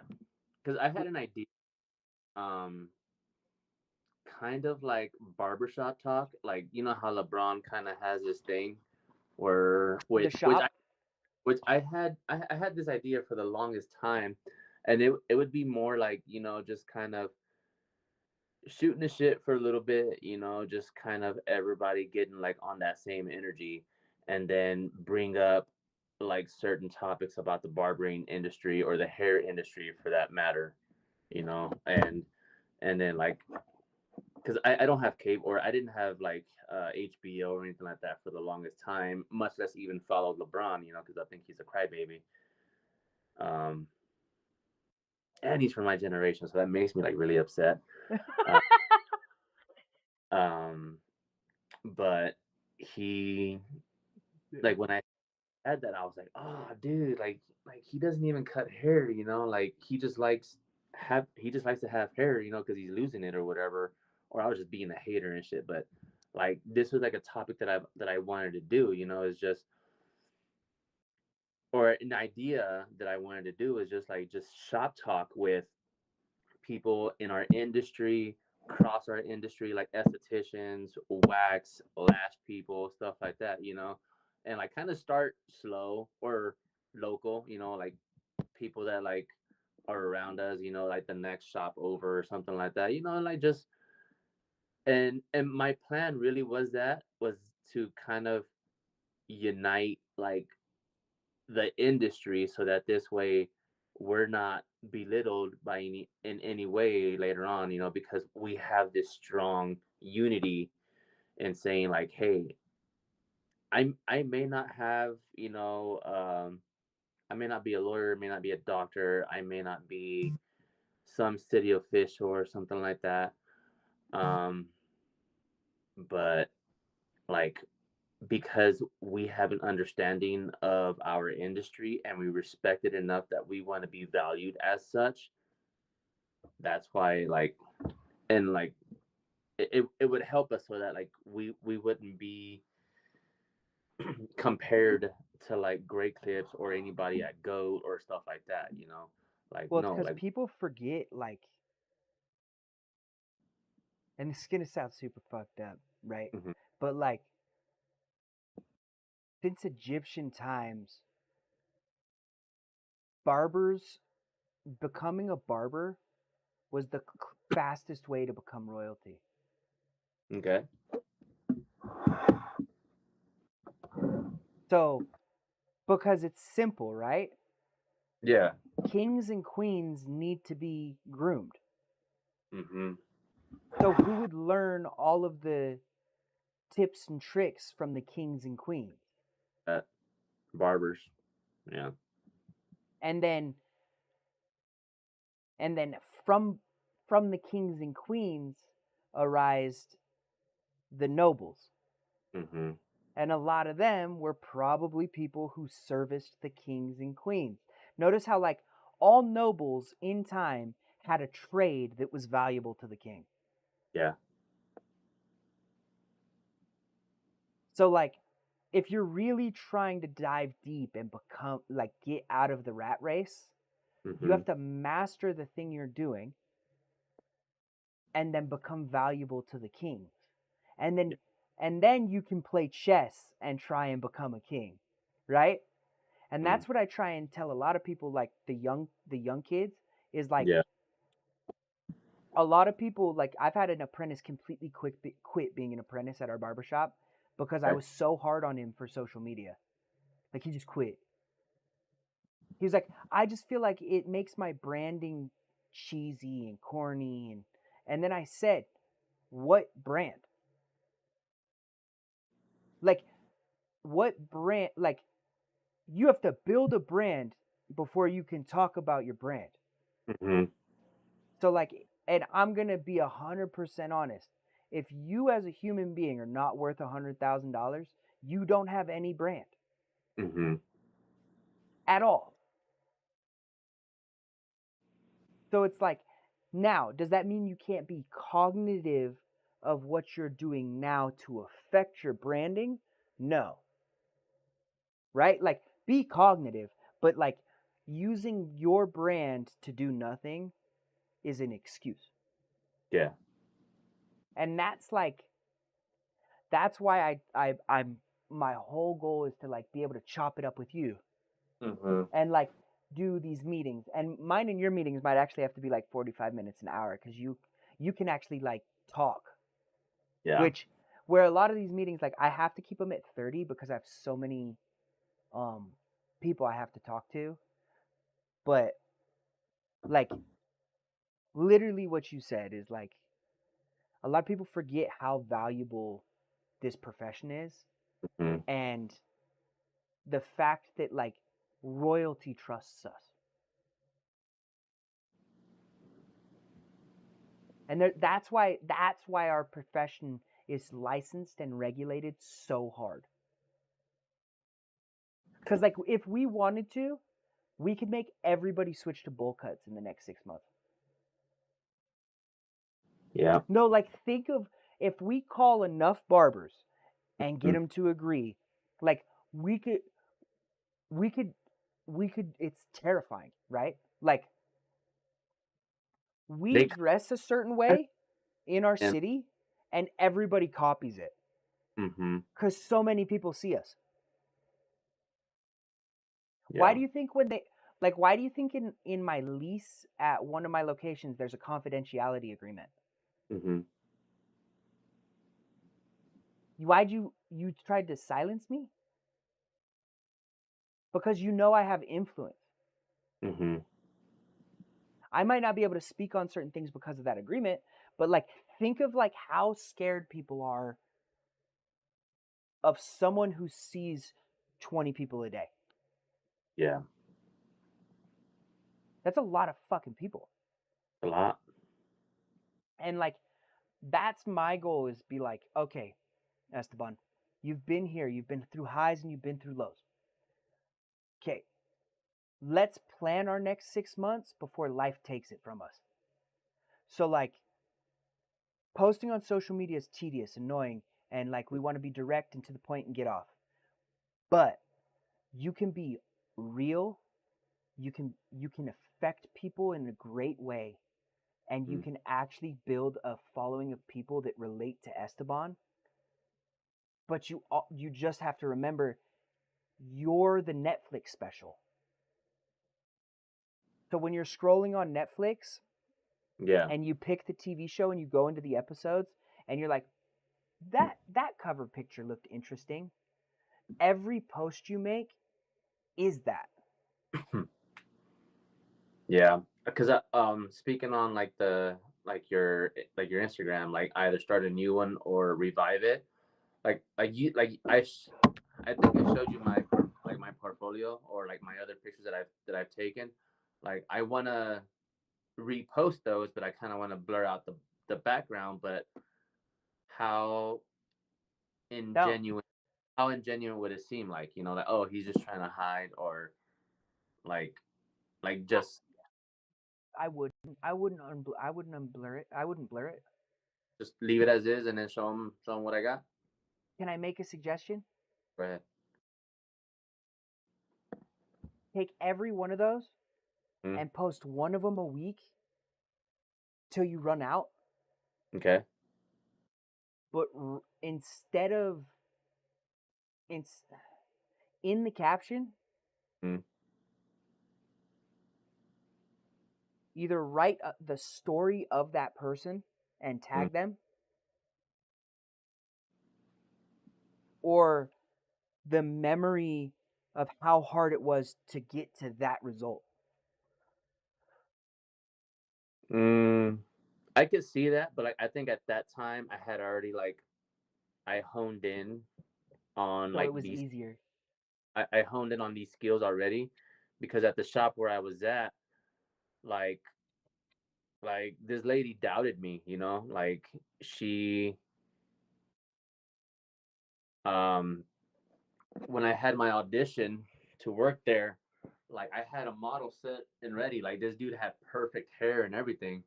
because I had an idea, um, kind of like barbershop talk, like how LeBron kind of has this thing where The which shop, I had this idea for the longest time, and it would be more like just kind of shooting the shit for a little bit, just kind of everybody getting like on that same energy, and then bring up like certain topics about the barbering industry or the hair industry for that matter, and then like because I don't have cable or I didn't have like HBO or anything like that for the longest time, much less even follow LeBron, because I think he's a crybaby. Um, and he's from my generation, so that makes me like really upset. Uh, um, but he like when I had that, I was like, oh, dude, like he doesn't even cut hair, like he just likes to have hair, because he's losing it or whatever. Or I was just being a hater and shit. But like this was like a topic that I wanted to do, is just or an idea that I wanted to do is just like just shop talk with people in our industry, across our industry, like estheticians, wax, lash people, stuff like that, and like kind of start slow or local, like people that like are around us, like the next shop over or something like that, and like just and my plan really was to kind of unite like the industry so that this way we're not belittled by in any way later on, because we have this strong unity in saying like, hey, I may not have, I may not be a lawyer, may not be a doctor, I may not be some city official or something like that. Um, but like because we have an understanding of our industry and we respect it enough that we want to be valued as such, that's why like and like it would help us so that like we wouldn't be compared to like Great Clips or anybody at Goat or stuff like that, like Well, it's no, because like people forget, like, and it's gonna sound super fucked up, right? mhm, But like, since Egyptian times, barbers becoming a barber was the fastest way to become royalty. okay, So, because it's simple, right? yeah, Kings and queens need to be groomed. mm-hmm, So, who would learn all of the tips and tricks from the kings and queens? that barbers, yeah, And then and then from the kings and queens arised the nobles. mm-hmm, And a lot of them were probably people who serviced the kings and queens. Notice how, like, all nobles in time had a trade that was valuable to the king. yeah, So, like, if you're really trying to dive deep and become, like, get out of the rat race, you mm-hmm, have to master the thing you're doing and then become valuable to the kings. And then yeah, and then you can play chess and try and become a king, right? And mm, that's what I try and tell a lot of people, like the young kids, is like yeah, a lot of people, like, I've had an apprentice completely quit being an apprentice at our barbershop because I okay, was so hard on him for social media. Like, he just quit. He was like, I just feel like it makes my branding cheesy and corny, and then I said, what brand? Like, what brand? Like, you have to build a brand before you can talk about your brand. mm-hmm, So, like, and I'm gonna be 100% honest. If you as a human being are not worth $100,000, you don't have any brand mm-hmm, at all. So it's like, now, does that mean you can't be cognitive of what you're doing now to affect your branding? No. Right? Like, be cognitive, but like using your brand to do nothing is an excuse. yeah, And that's why I'm my whole goal is to, like, be able to chop it up with you mm-hmm, and, like, do these meetings. And mine and your meetings might actually have to be like 45 minutes an hour because you can actually, like, talk. yeah, Which, where a lot of these meetings, like, I have to keep them at 30 because I have so many um people I have to talk to. But, like, literally what you said is, like, a lot of people forget how valuable this profession is, mm-hmm, and the fact that, like, royalty trusts us. And that's why our profession is licensed and regulated so hard. Because, like, if we wanted to, we could make everybody switch to bowl cuts in the next 6 months. yeah, No, like, think of if we call enough barbers and get mm, them to agree, like, we could we could it's terrifying, right? Like we They dress a certain way in our and city and everybody copies it mm-hmm. because so many people see us. Why Yeah. do you think when they like why do you think in my lease at one of my locations there's a confidentiality agreement? Mm-hmm. Why'd you tried to silence me? Because you know I have influence. Mm-hmm. I might not be able to speak on certain things because of that agreement, but like think of like how scared people are of someone who sees 20 people a day. Yeah. That's a lot of fucking people. A lot. And like that's my goal is be like, okay, Esteban, you've been here, you've been through highs and you've been through lows. Okay, let's plan our next 6 months before life takes it from us. So like posting on social media is tedious, annoying, and like we want to be direct and to the point and get off. But you can be real, you can affect people in a great way, and you Mm. can actually build a following of people that relate to Esteban. But you just have to remember you're the Netflix special. So when you're scrolling on Netflix Yeah. and you pick the TV show and you go into the episodes and you're like, that cover picture looked interesting. Every post you make is that. Yeah. Because speaking on like like your Instagram, like either start a new one or revive it. I think I showed you my portfolio or like my other pictures that I've taken. Like I wanna repost those, but I kind of want to blur out the background. But how No, ingenuine how ingenuine would it seem? Like like oh he's just trying to hide or like just I wouldn't unblur it. I wouldn't blur it. leave it as is and then show them what I got. Can I make a suggestion? Go ahead. Take every one of those Mm, and post one of them a week till you run out. okay. But instead of in in the caption, Mm, either write the story of that person and mm, tag them, or the memory of how hard it was to get to that result. mm. I could see that, but like I think at that time I had already I honed in on So like it was these easier. I honed in on these skills already because at the shop where I was at, like this lady doubted me, like she um when I had my audition to work there, like I had a model set and ready. Like this dude had perfect hair and everything.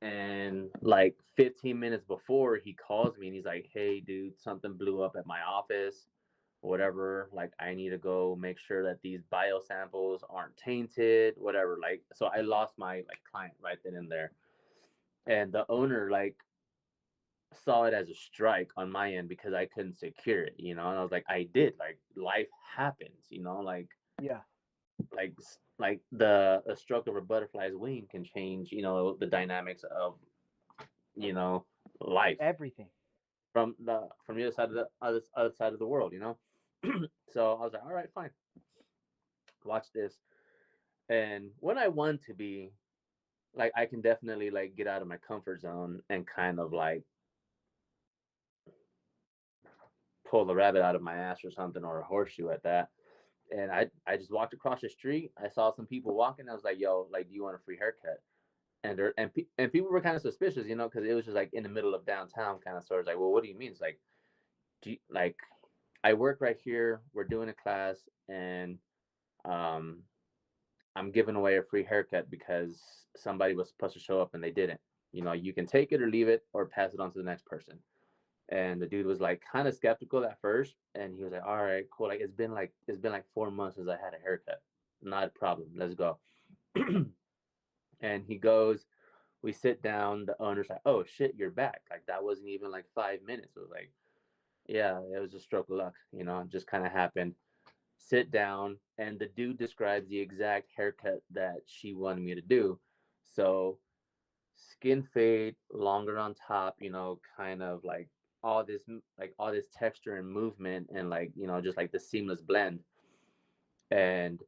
And like 15 minutes before, he calls me and he's like, "Hey, dude, something blew up at my office, whatever. Like, I need to go make sure that these bio samples aren't tainted, whatever." Like, so I lost my client right then and there. And the owner saw it as a strike on my end because I couldn't secure it, And I was like, I did. Like, life happens, Yeah, like like the a stroke of a butterfly's wing can change, the dynamics of you know life everything. from the other side of the other side of the world. So I was like, all right, fine, watch this. And when I want to be like, I can definitely like get out of my comfort zone and kind of like pull the rabbit out of my ass or something, or a horseshoe at that. And I just walked across the street. I saw some people walking. I was like, yo, like, do you want a free haircut? And people were kind of suspicious, because it was just like in the middle of downtown, kind of sort of like, well, what do you mean? It's like, like I work right here. We're doing a class, and um, I'm giving away a free haircut because somebody was supposed to show up and they didn't. You can take it or leave it or pass it on to the next person. And the dude was like kind of skeptical at first, and he was like, "All right, cool. Like it's been like 4 months since I had a haircut." not a problem. Let's go. And he goes, we sit down. The owner's like, oh shit, you're back. Like that wasn't even like 5 minutes. It was like, yeah, it was a stroke of luck. It just kind of happened. Sit down, and the dude describes the exact haircut that she wanted me to do. So skin fade, longer on top, kind of like all this texture and movement, and like just like the seamless blend. And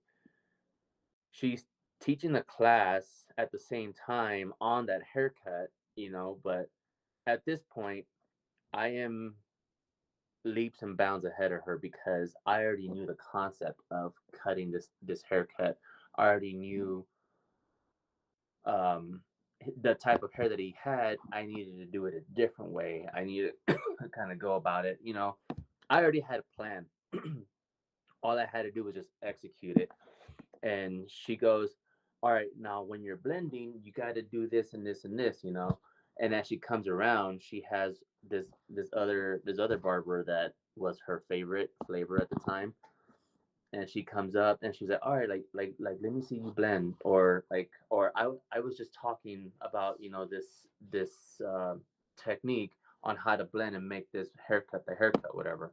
she's teaching a class at the same time on that haircut, but at this point I am leaps and bounds ahead of her because I already knew the concept of cutting this haircut. I already knew um the type of hair that he had. I needed to do it a different way. I needed to kind of go about it. I already had a plan. All I had to do was just execute it. And she goes, all right, now when you're blending, you got to do this and this and this. And as she comes around, she has this other barber that was her favorite flavor at the time. And she comes up and she's like, all right, like let me see you blend. Or I was just talking about this technique on how to blend and make this haircut the haircut, whatever.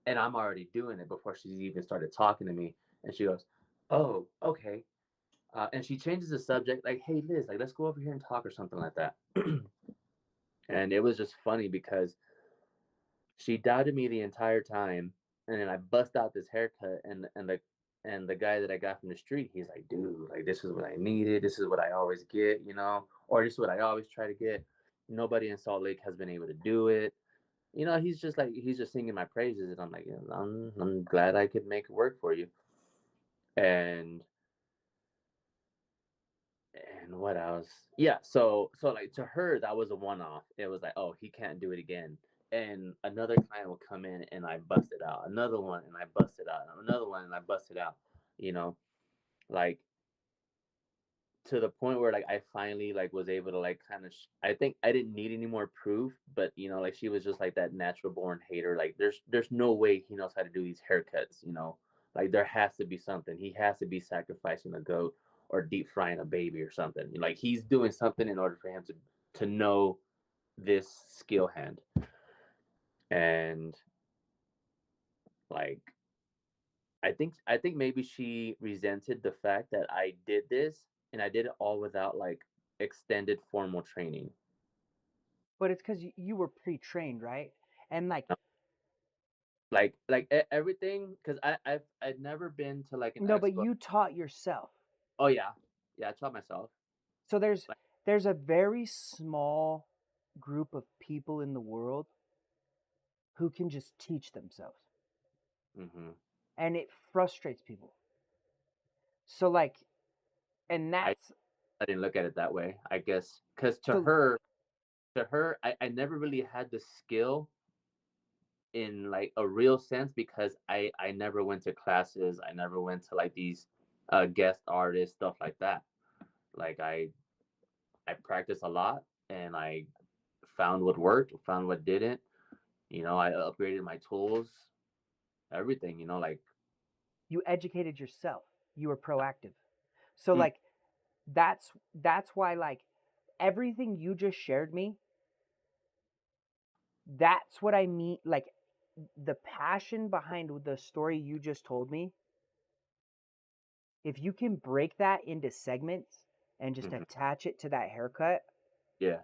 And I'm already doing it before she's even started talking to me. And she goes, oh, okay. And she changes the subject, like, hey Liz, like let's go over here and talk, or something like that. And it was just funny because she doubted me the entire time, and then I bust out this haircut, and the guy that I got from the street, he's like, dude, like this is what I needed, this is what I always get, or this is what I always try to get. Nobody in Salt Lake has been able to do it. He's just singing my praises, and I'm like, yeah, I'm glad I could make it work for you. And and what else? Yeah, so like to her that was a one off. It was like, oh, he can't do it again. And another client will come in and I bust it out. Another one and I bust it out. Another one and I bust it out. You know, like to the point where like I finally like was able to like kind of I think I didn't need any more proof, but like she was just like that natural born hater. Like there's no way he knows how to do these haircuts. Like there has to be something. He has to be sacrificing a goat or deep frying a baby or something. Like he's doing something in order for him to know this skill hand. And like I think maybe she resented the fact that I did this, and I did it all without like extended formal training. But it's because you were pre-trained, right? And like, Everything, because I'd never been to like an no, but expo. you taught yourself. Oh yeah, yeah, I taught myself. So there's Like, there's a very small group of people in the world who can just teach themselves, hmm and it frustrates people. So like, and I that's I didn't look at it that way. I guess because to so her, I never really had the skill in like a real sense, because I never went to classes. I never went to like these guest artists, stuff like that. Like I practiced a lot, and I found what worked, found what didn't. I upgraded my tools, everything. Like you educated yourself. You were proactive. So mm, like, that's why like everything you just shared me, that's what I mean. Like the passion behind the story you just told me, if you can break that into segments and just mhm, attach it to that haircut yeah,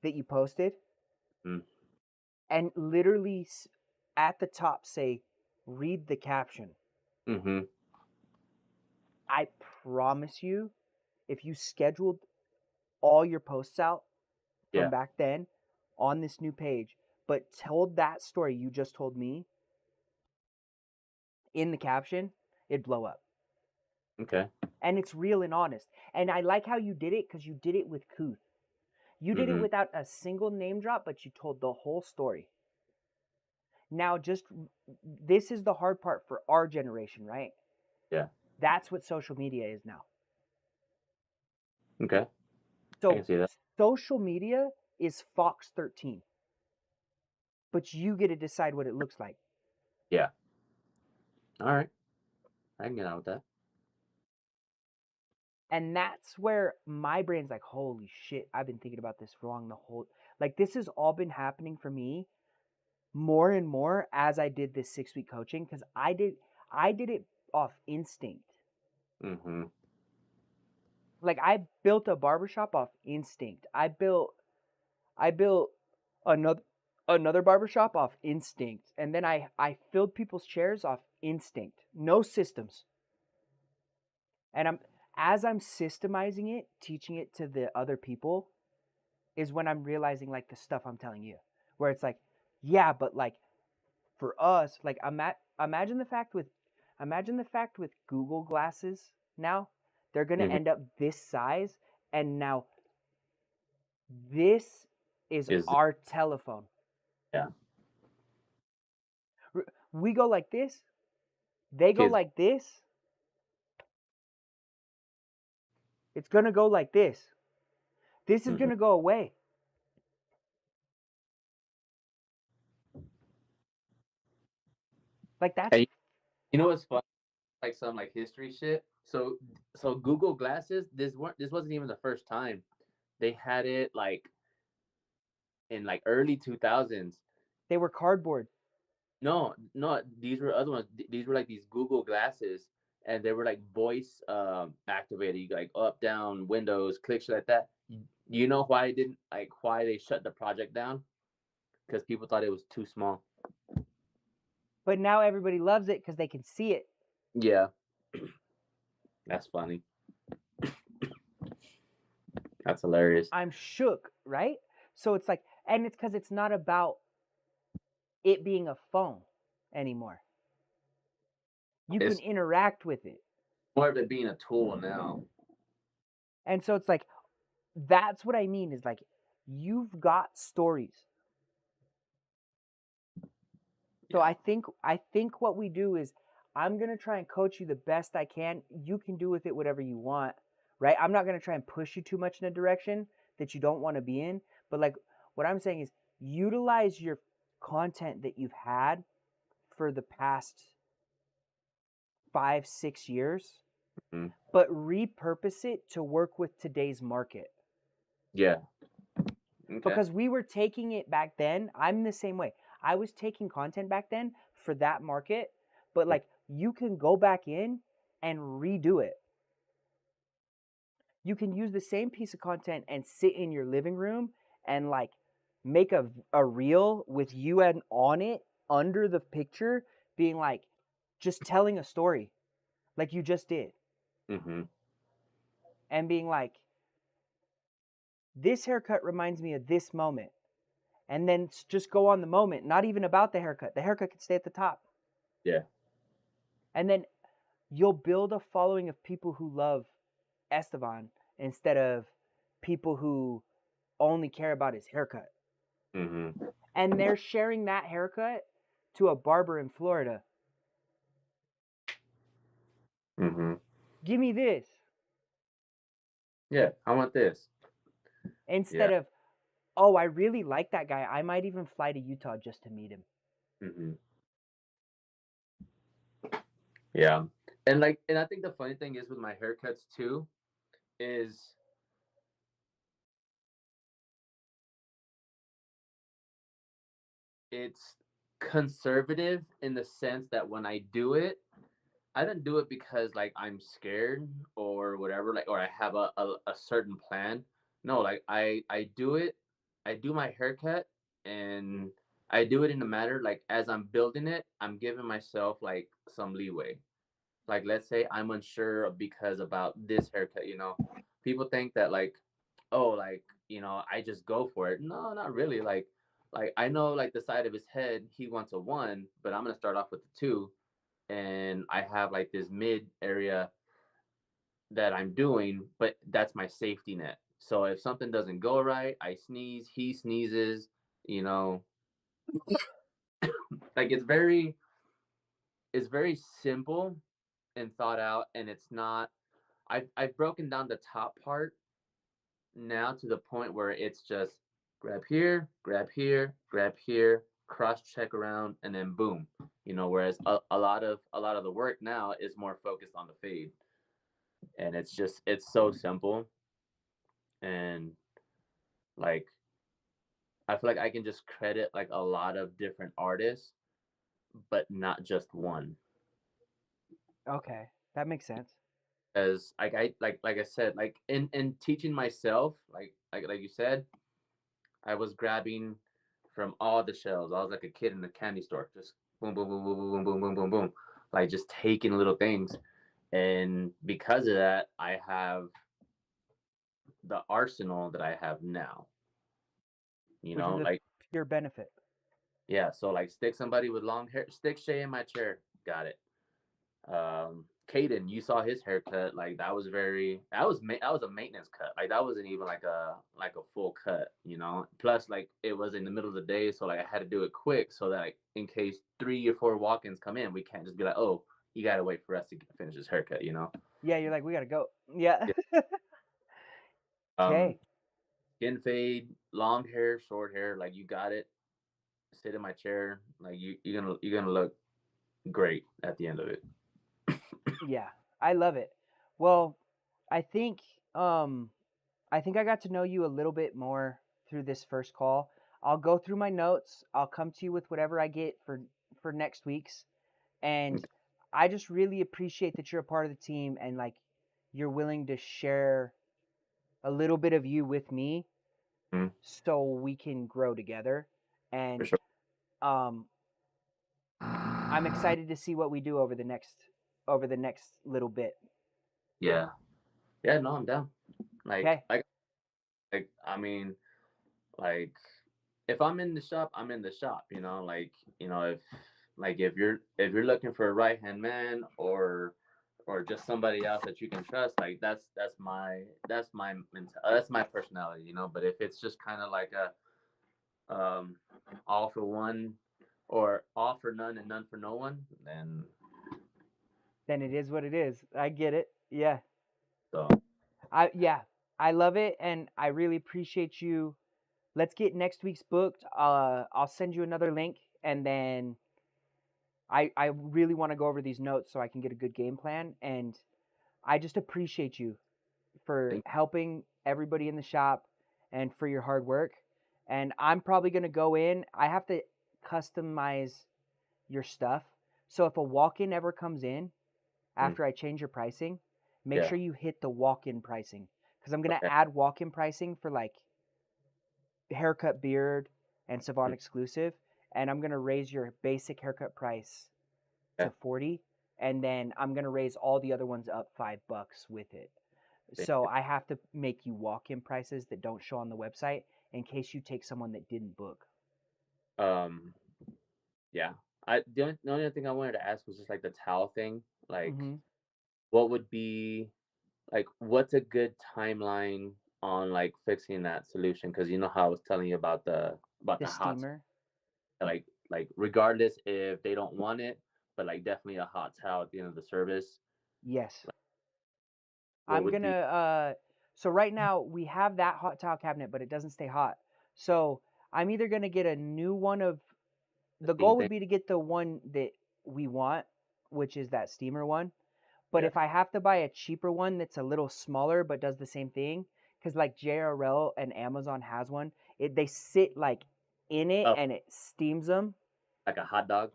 that you posted, mm, and literally at the top say, read the caption. mm-hmm, I promise you, if you scheduled all your posts out from yeah, back then on this new page, but told that story you just told me in the caption, it'd blow up. okay, And it's real and honest. And I like how you did it because you did it with Kuth. You did it mm-hmm, without a single name drop, but you told the whole story. Now, just this is the hard part for our generation, right? yeah, That's what social media is now. okay, I can So, see that. social media is Fox 13, but you get to decide what it looks like. Yeah, all right. I can get out with that. And that's where my brain's like, holy shit, I've been thinking about this wrong the whole, like, this has all been happening for me more and more as I did this 6-week coaching, because I did it off instinct. Mm-hmm. Like, I built a barbershop off instinct. I built another barbershop off instinct, and then I filled people's chairs off instinct, no systems. And as I'm systemizing it, teaching it to the other people, is when I'm realizing like the stuff I'm telling you, where it's like, yeah, but like for us, like imagine the fact with Google glasses now, they're gonna Mm-hmm. end up this size, and now this is Is our telephone. yeah. We go like this, they go Kids. like this, it's gonna go like this. This is Mm-hmm. gonna go away. Like that's Hey, you know what's fun? Like some like history shit. So Google Glasses, this wasn't even the first time. They had it like in like early 2000s. they were cardboard. No, no, these were other ones. These were like these Google Glasses, and they were like voice activated. You like up, down, windows, click shit like that. You know why it didn't like why they shut the project down? Because people thought it was too small. But now everybody loves it because they can see it. Yeah, that's funny. That's hilarious. I'm shook, right? So it's like, and it's because it's not about it being a phone anymore. You can It's interact with it. more of it being a tool now. And so it's like, that's what I mean is like, you've got stories. So Yeah. I think what we do is I'm going to try and coach you the best I can. You can do with it whatever you want, right? I'm not going to try and push you too much in a direction that you don't want to be in, but like what I'm saying is utilize your content that you've had for the past 5-6 years, Mm-hmm. but repurpose it to work with today's market. Yeah. Okay. Because we were taking it back then. I'm the same way. I was taking content back then for that market, but like you can go back in and redo it. You can use the same piece of content and sit in your living room and like make a reel with you and on it under the picture being like just telling a story like you just did, Mm-hmm. and being like, this haircut reminds me of this moment, and then just go on the moment, not even about the haircut. The haircut can stay at the top. Yeah. And then you'll build a following of people who love Estevan instead of people who only care about his haircut. Mm-hmm. And they're sharing that haircut to a barber in Florida. Mm-hmm. Give me this. Yeah. I want this. Instead Yeah. of, oh, I really like that guy. I might even fly to Utah just to meet him. Mm-hmm. Yeah. And I think the funny thing is with my haircuts too is it's conservative in the sense that when I do it, I don't do it because like I'm scared or whatever, like or I have a certain plan. No, like I do it, I do my haircut and I do it in a matter like as I'm building it, I'm giving myself like some leeway. Like let's say I'm unsure because about this haircut, people think that like, oh, like, I just go for it. No, not really. Like I know like the side of his head he wants a 1, but I'm gonna start off with the 2, and I have like this mid area that I'm doing, but that's my safety net. So if something doesn't go right, I sneeze, he sneezes, you know, like it's very simple and thought out, and it's not. I've broken down the top part now to the point where it's just grab here, grab here, grab here. cross check around, and then boom. Whereas a lot of the work now is more focused on the fade, and it's so simple. And like I feel like I can just credit like a lot of different artists, but not just one. Okay, that makes sense. As like I said, like in teaching myself, like you said, I was grabbing from all the shelves. I was like a kid in the candy store, just boom, boom, boom, boom, boom, boom, boom, boom, boom, boom, like just taking little things. And because of that, I have the arsenal that I have now. Which is a Like pure benefit. yeah. So like, stick somebody with long hair, stick Shay in my chair. Got it. Caden, you saw his haircut. Like that was a maintenance cut. Like that wasn't even like a full cut. Plus, like it was in the middle of the day, so like I had to do it quick so that like, in case 3 or 4 walk-ins come in, we can't just be like, oh, you gotta wait for us to finish this haircut. Yeah, you're like, we gotta go. Yeah. Yeah. Okay. Skin fade, long hair, short hair, like you got it. Sit in my chair, like you're gonna look great at the end of it. Yeah, I love it. Well, I think um I think I got to know you a little bit more through this first call. I'll go through my notes. I'll come to you with whatever I get for next week's. And I just really appreciate that you're a part of the team and like you're willing to share a little bit of you with me Mhm, so we can grow together. for And sure. um I'm excited to see what we do over the next little bit. Yeah, yeah. No, I'm down. Like, Okay? like, I mean, like, if I'm in the shop, I'm in the shop. If you're looking for a right hand man, or just somebody else that you can trust, like that's my personality. But if it's just kind of like a all for one, or all for none and none for no one, then Then it is what it is. I get it. Yeah. so Yeah, I love it and I really appreciate you. Let's get next week's booked. I'll send you another link and then I really want to go over these notes so I can get a good game plan and I just appreciate you for thank helping everybody in the shop and for your hard work. And I'm probably going to go in. I have to customize your stuff. So if a walk-in ever comes in mm, after I change your pricing, make yeah, sure you hit the walk-in pricing because I'm going to okay, add walk-in pricing for like haircut beard and Savon mm, exclusive and I'm going to raise your basic haircut price yeah, to 40 and then I'm going to raise all the other ones up $5 with it. thank So I have to make you walk-in prices that don't show on the website in case you take someone that didn't book. you. Yeah. The only thing I wanted to ask was just like the towel thing. Like, Mm-hmm. what would be what's a good timeline on like fixing that solution? Because you know how I was telling you about The the hot steamer. like regardless if they don't want it, but like definitely a hot towel at the end of the service. Yes. What I'm would gonna be so right now we have that hot towel cabinet, but it doesn't stay hot. So I'm either gonna get a new one of the the same goal thing? would be to get the one that we want, which is that steamer one. But Yeah. if I have to buy a cheaper one that's a little smaller but does the same thing, because like JRL and Amazon has one, they sit like in it Oh, and it steams them. like a hot dog.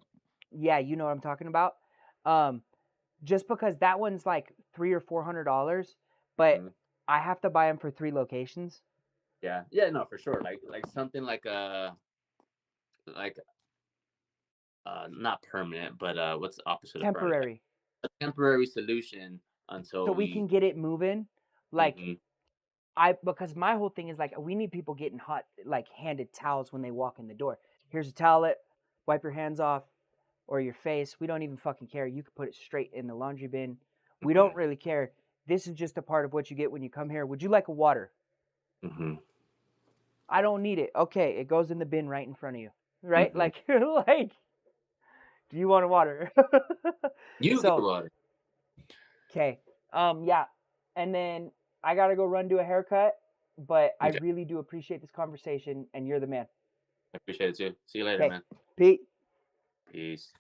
Yeah, you know what I'm talking about. Um, just because that one's like $300 or $400, but Hmm. I have to buy them for 3 locations. Yeah. Yeah. No, for sure. Like something like not permanent, but what's the opposite of permanent? Temporary, A temporary solution so until we we. can get it moving. Like Mhm. because my whole thing is like we need people getting hot like handed towels when they walk in the door. Here's a towelette, wipe your hands off or your face. We don't even fucking care. You can put it straight in the laundry bin. We don't Mhm. really care. This is just a part of what you get when you come here. Would you like a water? Mhm. I don't need it. Okay, it goes in the bin right in front of you. Right? Mhm. Like like do you want a water? You get So, water. okay. Yeah. And then I got to go run do a haircut, but I Okay. really do appreciate this conversation and you're the man. I appreciate it too. See you later, Okay, man. Pete. Peace.